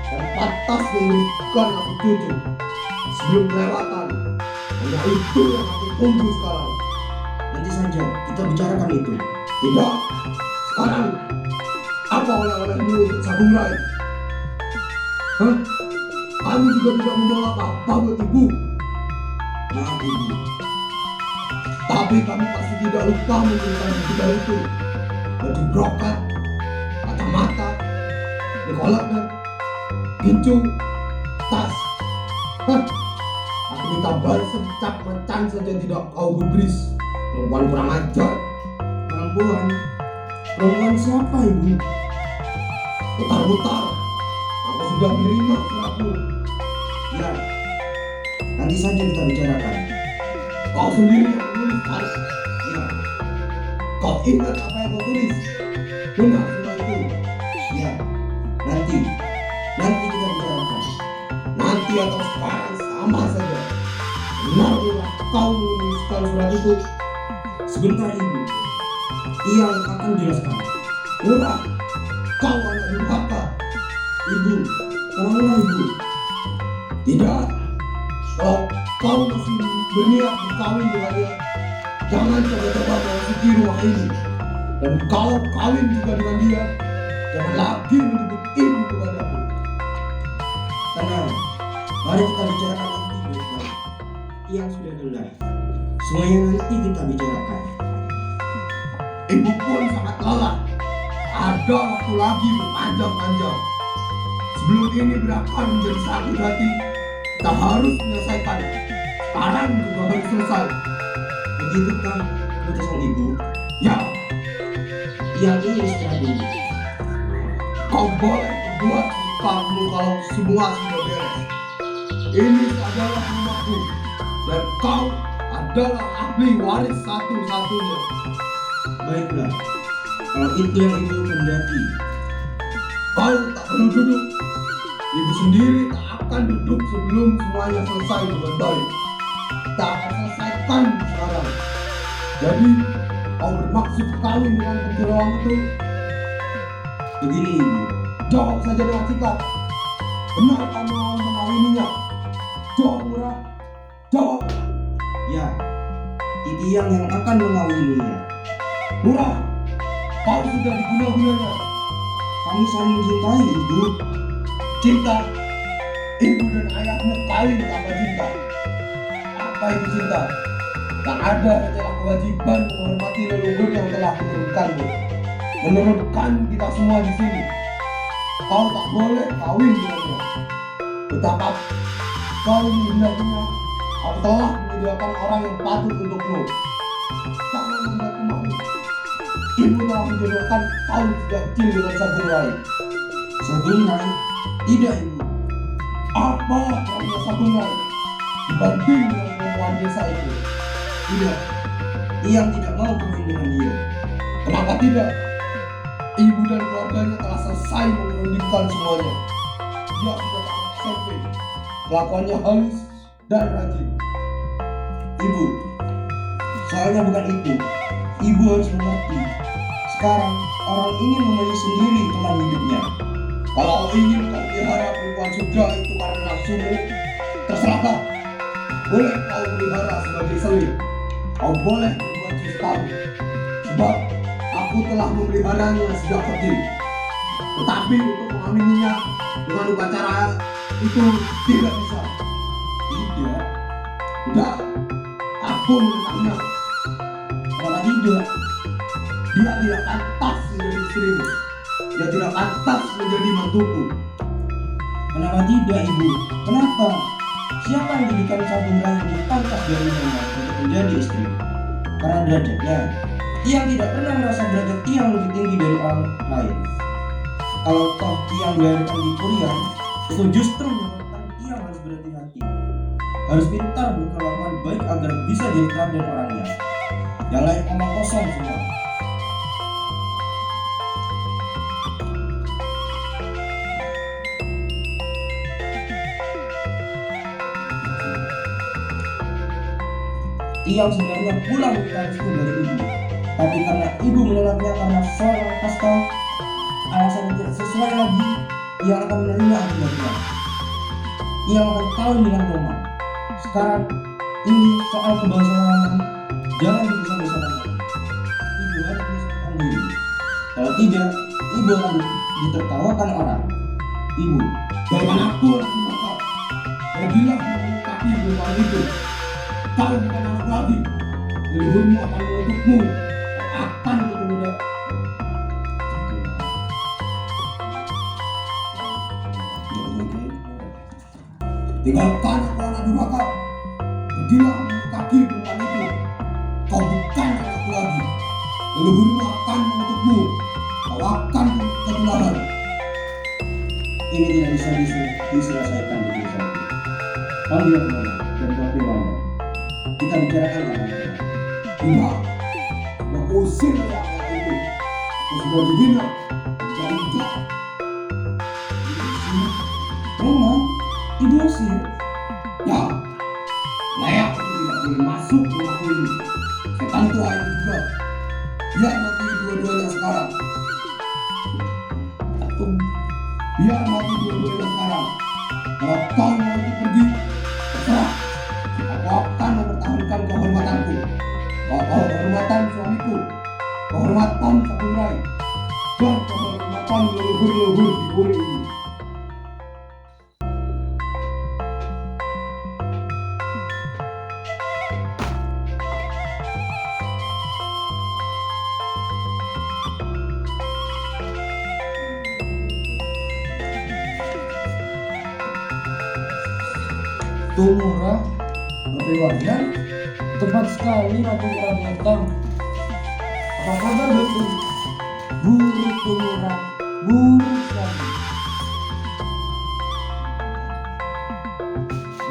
dan pantas memberikan aku cucu sebelum kelewatan. Hanya itu yang aku tunggu sekarang. Nanti saja kita bicarakan itu. Tidak. Sekarang apa oleh-olehmu untuk Sabung Rai? Hah? Kamu juga tidak membawa apa-apa buat ibu. Maaf ibu. Tapi kamu pasti tidak lupa memberikan kita itu. Baju brokat, kacamata, dekoleknya, gincu, tas. Hah? Aku minta balas secap macan saja tidak kau gubris. Perempuan kurang ajar. Perempuan? Perempuan siapa ibu? Putar-putar. Aku sudah menerima suratmu. Ya, nanti saja kita bicarakan. Kau sendiri yang menulis kan? Ya, Kau ingat apa yang kau tulis? Benar semua itu. ya, nanti kita bicarakan. Nanti atau sekarang sama saja. Benar-benar kau menuliskan surat itu. Sebentar ibu. Yang akan jelaskan. Murah. Kau anak durhaka. Ibu, tenanglah ibu. Tidak. Kalau kau masih berniat berkawin dengan dia, jangan coba-coba memasuki rumah ini. Dan kalau kawin juga dengan dia, jangan lagi menyebut ibu kepadaku. Tenang. Mari kita bicarakan nanti baik-baik. Yang sudah jelas. Semuanya nanti kita bicarakan. Ibu pun sangat lelah. Ada waktu lagi berpanjang-panjang. Sebelum ini berakhir menjadi sakit hati, kita harus menyelesaikan. Sekarang juga harus selesai. Begitukah keputusan ibu? Ya, Yang ini istirahat dulu. kau boleh berbuat kamu kalau semua sudah beres. Ini adalah rumahku dan kau adalah ahli waris satu-satunya. Baiklah. Kalau itu yang ibu kehendaki. Kau tak perlu duduk. Ibu sendiri tak akan duduk sebelum semuanya selesai dengan baik. Kita akan selesaikan sekarang. Jadi, kau bermaksud kawin dengan penjerawang itu? Begini ibu. Jawab saja dengan sikap. Benar kau mau mengawininya? Jawab Murah. Jawab. Ya, Titiang yang akan mengawininya. Murah. Kau sudah diguna-gunanya. Kami saling mencintai ibu. Cinta. Ibu dan ayahmu kawin tanpa cinta. Apa itu cinta? Tak ada hanyalah kewajiban menghormati leluhur yang telah menurunkanmu. Menurunkan kita semua di sini. Kau tak boleh kawin dengannya. Betapa kau menghindarinya, kau telah menyediakan orang yang patut untukmu. Jangan membuatku malu. Ibu telah menjodohkan kau sejak kecil dengan Sabung Rai. Sabung Rai? Tidak ibu. Apa perannya Sabung Rai? dibanding dengan perempuan desa itu. Tidak, Tiang tidak mau kawin dengan dia. Kenapa tidak? Ibu dan keluarganya telah selesai merundingkan semuanya. Dia sudah tamat SMP, kelakuannya halus dan rajin. Ibu, soalnya bukan itu. Ibu harus mengerti. Sekarang orang ingin memilih sendiri teman hidupnya. Kalau ingin kau pelihara perempuan surga itu karena nafsumu, terserah. Boleh kau pelihara sebagai selir. Kau boleh berbuat sesuatu, sebab aku telah memeliharanya sejak kecil. Tetapi untuk mengawininya dengan upacara itu tidak bisa. Tidak. Aku menentangnya. Kenapa tidak? Dia tidak pantas menjadi istrimu. Dia tidak pantas menjadi mantuku. Kenapa tidak, Ibu? Kenapa? Siapa yang jadikan Sabura yang lebih pantas dari Nyoman untuk menjadi istri? Karena derajatnya. Tiang tidak pernah merasa derajat Tiang lebih tinggi dari orang lain. Kalau toh Tiang dilahirkan di Kurian, itu justru menyebabkan Tiang harus berhati-hati. Harus pintar berkelakuan baik agar bisa jadi teladan orangnya. Yang lain omong kosong semua. Tiang sebenarnya pulang ke itu dari ibu, tapi karena ibu menolaknya karena seorang kasta alasan yang tidak sesuai lagi, Tiang akan menerima akibatnya. Tiang akan kawin dengan Nyoman. Sekarang ini soal kebangsawanan jangan dibesar-besarkan. Ibu harus menyelesaikan diri. Kalau tidak, ibu akan ditertawakan orang. Ibu, Bahkan aku lagi nakal. Apabila mengungkapi perempuan itu, kau bukan anak lagi. Leluhurmu akan menutupmu. Kau akan bertemu. Tinggalkan aku anak durhaka. Pergilah mengungkapi perempuan itu. Kau bukan anakku lagi. Leluhurmu akan menutupmu. Kau akan ketularan. ini tidak bisa diselesaikan begitu saja. Panggil Nyoman dan Bapak Wanda. Kita bicarakan orang-orang. Tidak. Aku usir dari anak itu. Aku sudah dihina. Jadi tidak. Nyoman, ibu usir. Ya, layak aku tidak boleh masuk rumahku ini. Setan tua itu juga. Biar mati dua-duanya sekarang. Biar mati dua-duanya sekarang. Kalau kau mau ikut pergi, terserah. Aku akan mempertahankan kehormatanku. Kehormatan suamiku. Kehormatan Saburai. Dan kehormatan leluhur-leluhur di Buri ini. Tumurah, Bapak Wanda, tepat sekali Ratu Murah datang. Apa kabar Bapak? Buruk Tumurah, buruk sekali.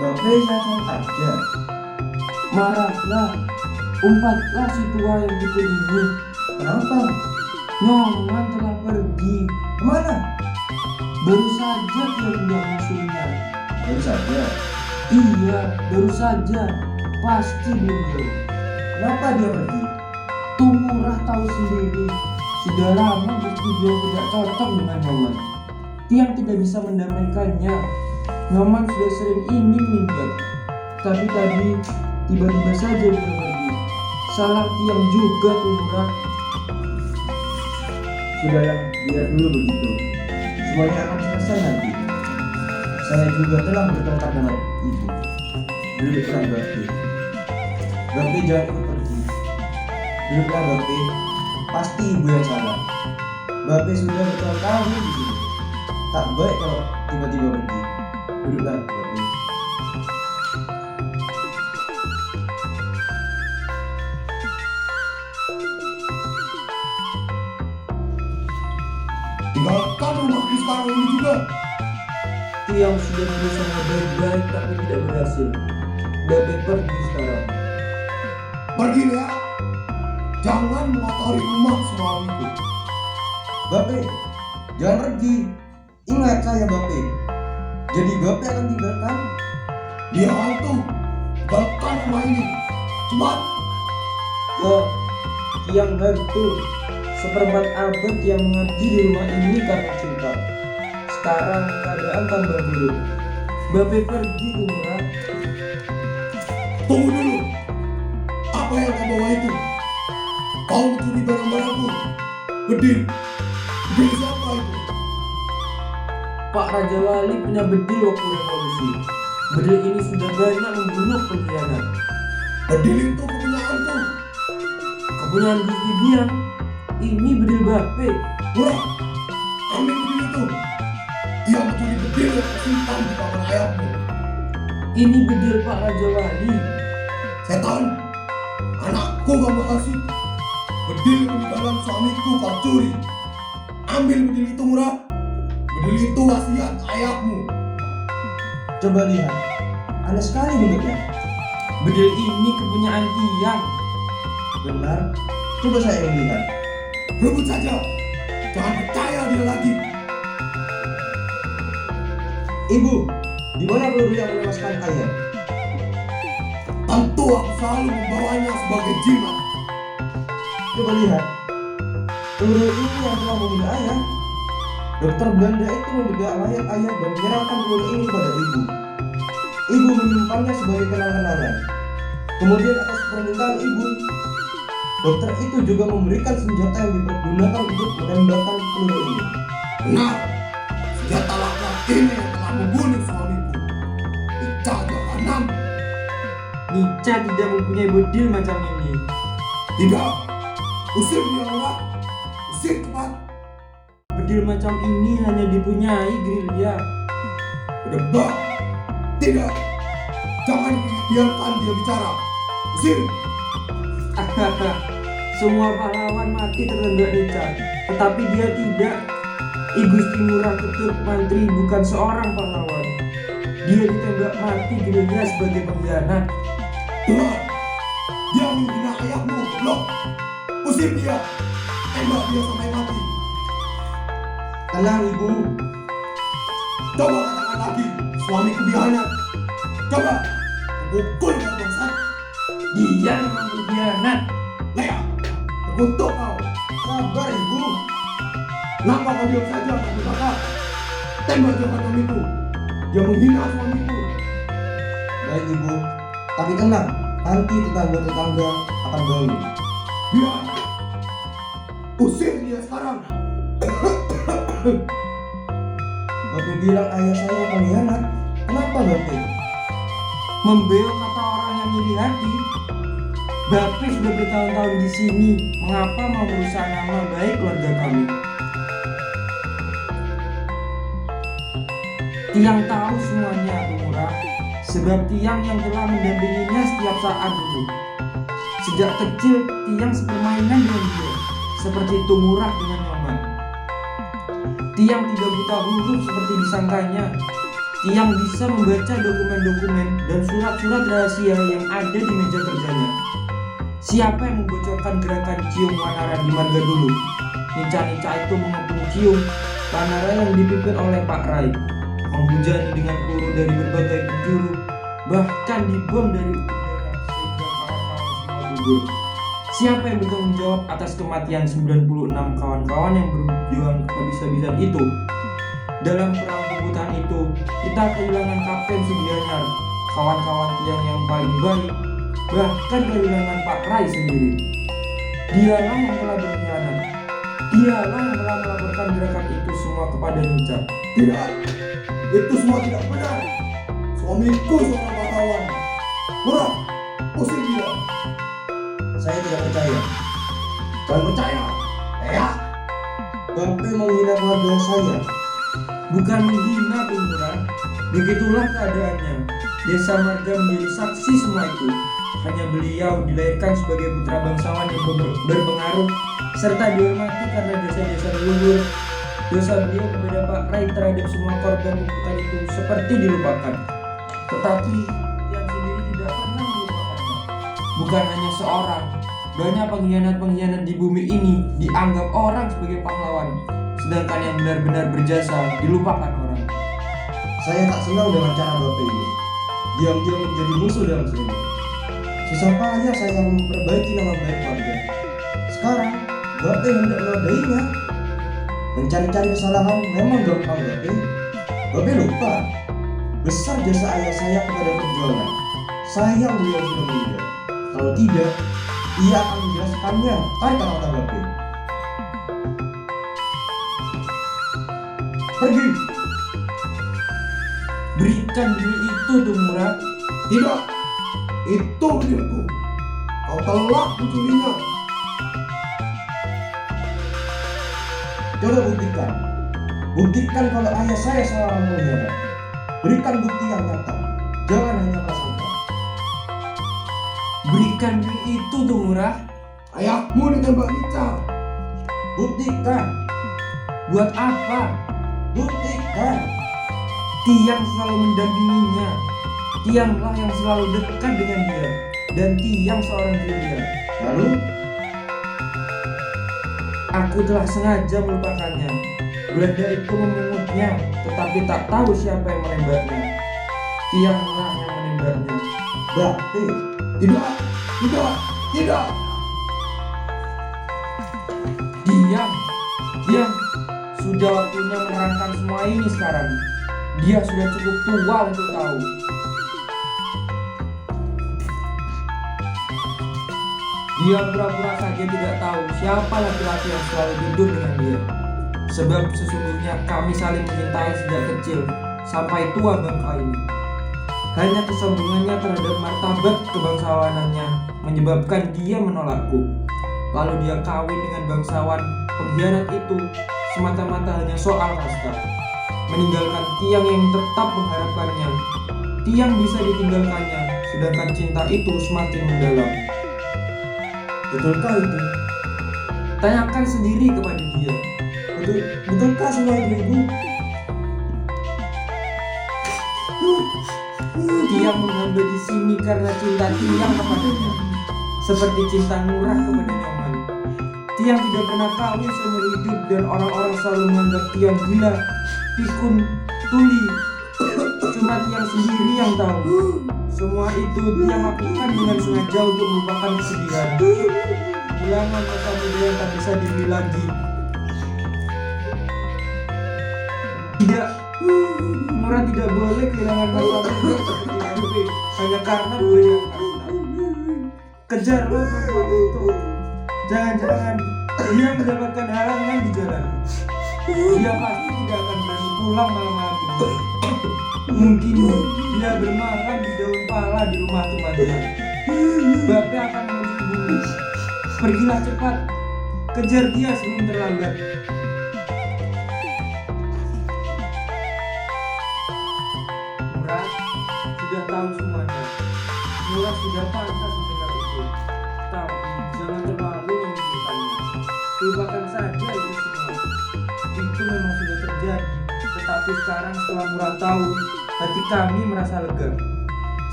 Bapak sehat aja. Marahlah, umpatlah si tua yang pukul ini. Kenapa? Nyoman telah pergi. Kemana? Baru saja dia hendak musuhnya. Baru saja? Iya, baru saja. Pasti belum jauh. Kenapa dia pergi? Tumurah tahu sendiri. Sudah lama dia tidak cocok dengan Nyoman. Tiang tidak bisa mendamaikannya. Nyoman sudah sering ingin minggat, tapi tadi tiba-tiba saja dia pergi. Salah Tiang juga Tumurah. Sudahlah, biar dulu begitu. Semuanya akan selesai nanti. Saya juga telah bertengkar dengan ibu. Duduklah Bakti. Bakti jangan ikut pergi. Duduklah Bakti. Pasti ibu yang salah. Bakti sudah bertahun-tahun di sini. Tak baik kalau tiba-tiba pergi. Duduklah Bakti. Tinggalkan rumahku sekarang ini juga. Tiang sudah berusaha baik-baik tapi tidak berhasil. Bape pergi sekarang. Pergi ya. Jangan mengotori rumah suamiku. Bape, jangan pergi. Ingat saya Bape. Jadi Bape akan tinggalkan. Dia hantu. Tinggalkan rumah ini. Cepat. Ya, Kiang hantu. Seperempat abad yang mengabdi di rumah ini karena cinta. Sekarang keadaan tambah buruk. Bape pergi Tumurah. Tunggu dulu. Apa yang kau bawa itu? Kau mencuri barang-barangku. Bedil. Bedil siapa itu? Pak Raja Wali punya bedil waktu revolusi. Bedil ini sudah banyak membunuh pengkhianat. Bedil itu kepunyaanku. Kepunyaan Gusti Biang. Ini bedil Bape. Murah. Ambil bedil itu. Dia mencuri bedil yang tersimpan di kamar ayahmu. Ini bedil Pak Raja Wali. Setan. Anakku kamu kasih. Bedil peninggalan suamiku kau curi. Ambil bedil itu Murah. Bedil itu wasiat ayahmu. Coba lihat. Aneh sekali bentuknya. Bedil ini kepunyaan Tiang. Benar. Coba saya melihat. Rebut saja. Jangan percaya dia lagi. Ibu, di mana peluru yang menewaskan ayah? Tentu aku selalu membawanya sebagai jimat. Coba lihat. Peluru ini yang telah membunuh ayah. Dokter Belanda itu membedah mayat ayah dan menyerahkan peluru ini pada ibu. Ibu menyimpannya sebagai kenang-kenangan. Kemudian atas permintaan ibu, dokter itu juga memberikan senjata yang dipergunakan untuk menembakkan peluru ini. Benar. Senjata laki-laki ini yang telah membunuh suamiku. Ica Jahanam. Nica tidak mempunyai bedil macam ini. Tidak. Usir dia Murah. Usir cepat. Bedil macam ini hanya dipunyai Grilya. Berdebak. Tidak. Jangan biarkan dia bicara. Usir. Semua pahlawan mati tertembak Nica, tetapi dia tidak. I Gusti Ngurah Ketut Mantri bukan seorang pahlawan. Dia ditembak mati Grilya sebagai pengkhianat. Tuhan. Dia menghina ayahmu. Loh. Usir dia. Tembak dia sampai mati. Tenang ibu. Coba katakan lagi. Suamiku dihanat. Coba. Pukul kau bangsat. Dia memang pengkhianat. Lea. Terkutuk kau. Sabar ibu. Kenapa kau diam saja tak berbakar? Tembak dia macam itu. Dia menghina suamiku. Baik ibu. Tapi tenang, nanti tetangga-tetangga akan bangun. Biar. Usir dia sekarang. Bapak bilang ayah saya pengkhianat. Kenapa Bapak? Membela kata orang yang iri hati. Bapak sudah bertahun-tahun di sini. Mengapa mau merusak nama baik keluarga kami? Tiang tahu semuanya, Tumurah. Sebab Tiang yang telah mendampinginya setiap saat dulu. Sejak kecil, Tiang sepermainan dengan dia, seperti Tumurah dengan Nyoman. Tiang tidak buta huruf seperti disangkanya. Tiang bisa membaca dokumen-dokumen dan surat-surat rahasia yang ada di meja kerjanya. Siapa yang membocorkan gerakan Cium Wanara di marga dulu? Nica-nica itu mengepung Cium Wanara yang dipimpin oleh Pak Rai, menghujani dengan peluru dari berbagai penjuru, bahkan dibom dari udara sehingga kawan-kawan semua gugur. Siapa yang bertanggung jawab atas kematian 96 kawan-kawan yang berjuang habis-habisan itu? Dalam perang pembutaan itu, kita kehilangan Kapten Sugianyar, kawan-kawan Tiang yang paling baik, bahkan kehilangan Pak Rai sendiri. Dialah yang telah berkhianat. Dialah yang telah melaporkan gerakan itu semua kepada Nica. Tidak. Itu semua tidak benar. Suamiku seorang pahlawan. Murah. Usir dia. Saya tidak percaya. Jangan percaya. Ya. Bapak menghina keluarga saya. Bukan menghina, Tumurah. Begitulah keadaannya. Desa Marga menjadi saksi semua itu. Hanya beliau dilahirkan sebagai putra bangsawan yang berpengaruh serta dihormati karena desa-desa leluhur. Dosa beliau kepada Pak Rai terhadap semua korban pembunuhan itu seperti dilupakan. Tetapi yang sendiri tidak pernah Bukan hanya seorang, banyak pengkhianat-pengkhianat di bumi ini dianggap orang sebagai pahlawan, sedangkan yang benar-benar berjasa dilupakan orang. Saya tak senang dengan cara Bape ini. Diam-diam menjadi musuh dalam sini. Susah payah saya memperbaiki nama baik warga. Sekarang Bape hendak menodainya. Mencari-cari kesalahan memang gampang Bape. Bape lupa besar jasa ayah saya kepada perjuangan. Sayang beliau sudah meninggal. Kalau tidak, ia akan menjelaskannya. Tarik kata Bape. Pergi. Berikan diri itu tuh Murah. Tidak, itu milikku. Kau telah mencurinya. Coba buktikan. Buktikan kalau ayah saya seorang pengkhianat. Berikan bukti yang nyata. Jangan hanya prasangka. Berikan diri itu tuh Murah. Ayahmu ditembak Nica. Buktikan. Buat apa? Buktikan. Tiang selalu mendampinginya. Tianglah yang selalu dekat dengan dia. Dan Tiang seorang gerilya. Lalu Aku telah sengaja melupakannya. Belanda itu memungutnya, tetapi tak tahu siapa yang menembaknya. Tianglah yang menembaknya. Bape. Tidak, tidak, tidak. Diam. Sudah waktunya menerangkan semua ini sekarang. Dia sudah cukup tua untuk tahu. Dia pura-pura saja tidak tahu siapa laki-laki yang selalu tidur dengan dia. Sebab sesungguhnya kami saling mencintai sejak kecil sampai tua bangsa ini. Hanya kesombongannya terhadap martabat kebangsawanannya menyebabkan dia menolakku. Lalu dia kawin dengan bangsawan pengkhianat itu semata-mata hanya soal kasta. Meninggalkan Tiang yang tetap mengharapkannya. Tiang bisa ditinggalkannya, sedangkan cinta itu semakin mendalam. Betulkah itu? Tanyakan sendiri kepada dia. Betulkah semua itu ibu? Tiang mengambil di sini karena cinta Tiang kepadanya, seperti cinta Murah kepada Nyoman. Tiang tidak pernah kawin seumur hidup dan orang-orang selalu menganggap Tiang gila, pikun, tuli. Cuma Tiang sendiri yang tahu. Semua itu Tiang lakukan dengan sengaja untuk melupakan kesedihan. Ulangan masa muda yang tak bisa dibeli lagi. Tidak, Murah tidak boleh kehilangan masa muda seperti Bape hanya karena beda kasta. Kejarlah perempuan itu. Jangan-jangan dia mendapatkan halangan di jalan. Dia pasti tidak akan berani pulang malam-malam ini. Mungkin dia bermalam di daun pala di rumah temannya. Bape akan menuju bumi. Pergilah cepat, kejar dia sebelum terlambat. Murah sudah tahu semuanya. Murah sudah pantas mendengar itu. Tapi jangan terlalu memikirkannya. Lupakan saja itu semua. Itu memang sudah terjadi. Tetapi sekarang setelah Murah tahu, hati kami merasa lega.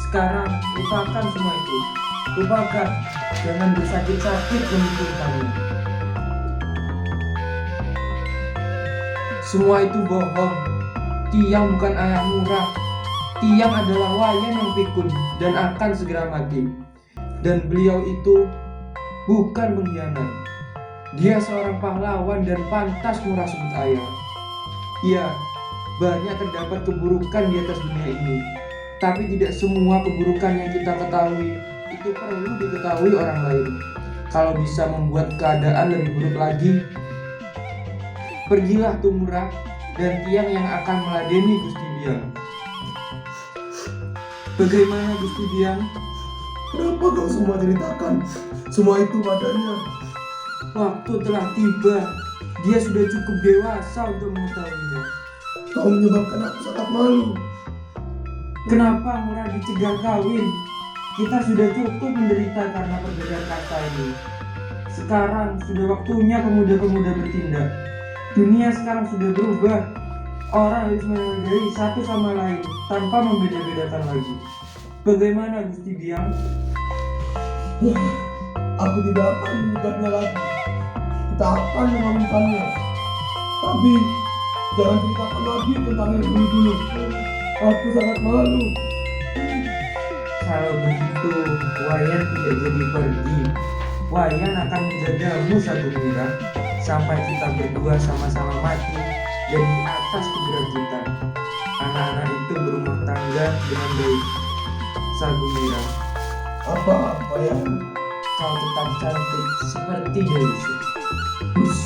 Sekarang lupakan semua itu. Lupakan. Jangan bersakit-sakit memikirkannya. Semua itu bohong. Tiang bukan ayah Murah. Tiang adalah wayan yang pikun dan akan segera mati. Dan beliau itu bukan pengkhianat. Dia seorang pahlawan dan pantas Murah sebut ayah. Iya, banyak terdapat keburukan di atas dunia ini. Tapi tidak semua keburukan yang kita ketahui itu perlu diketahui orang lain. Kalau bisa membuat keadaan lebih buruk lagi, pergilah tuh Murah dan Tiang yang akan meladeni Gusti Biang. Bagaimana Gusti Biang? Kenapa kau semua ceritakan semua itu padanya? Waktu telah tiba. Dia sudah cukup dewasa untuk mengetahuinya. Kau menyebabkan aku sangat malu. Kenapa Murah dicegah kawin? Kita sudah cukup menderita karena perbedaan kasta ini. Sekarang sudah waktunya pemuda-pemuda bertindak. Dunia sekarang sudah berubah. Orang harus menghargai satu sama lain tanpa membeda-bedakan lagi. Bagaimana Gusti Biang? Aku tidak akan menyegatnya lagi. Kita akan memaafkannya. Tapi jangan ceritakan lagi tentang yang dulu-dulu. Aku sangat malu. Kalau begitu, Wayan tidak jadi pergi. Wayan akan menjagamu Sagu Mira sampai kita berdua sama-sama mati dan di atas kuburan kita. Anak-anak itu berumah tangga dengan baik. Sagu Mira, Apa ya? kau tetap cantik seperti Dewi. Bus.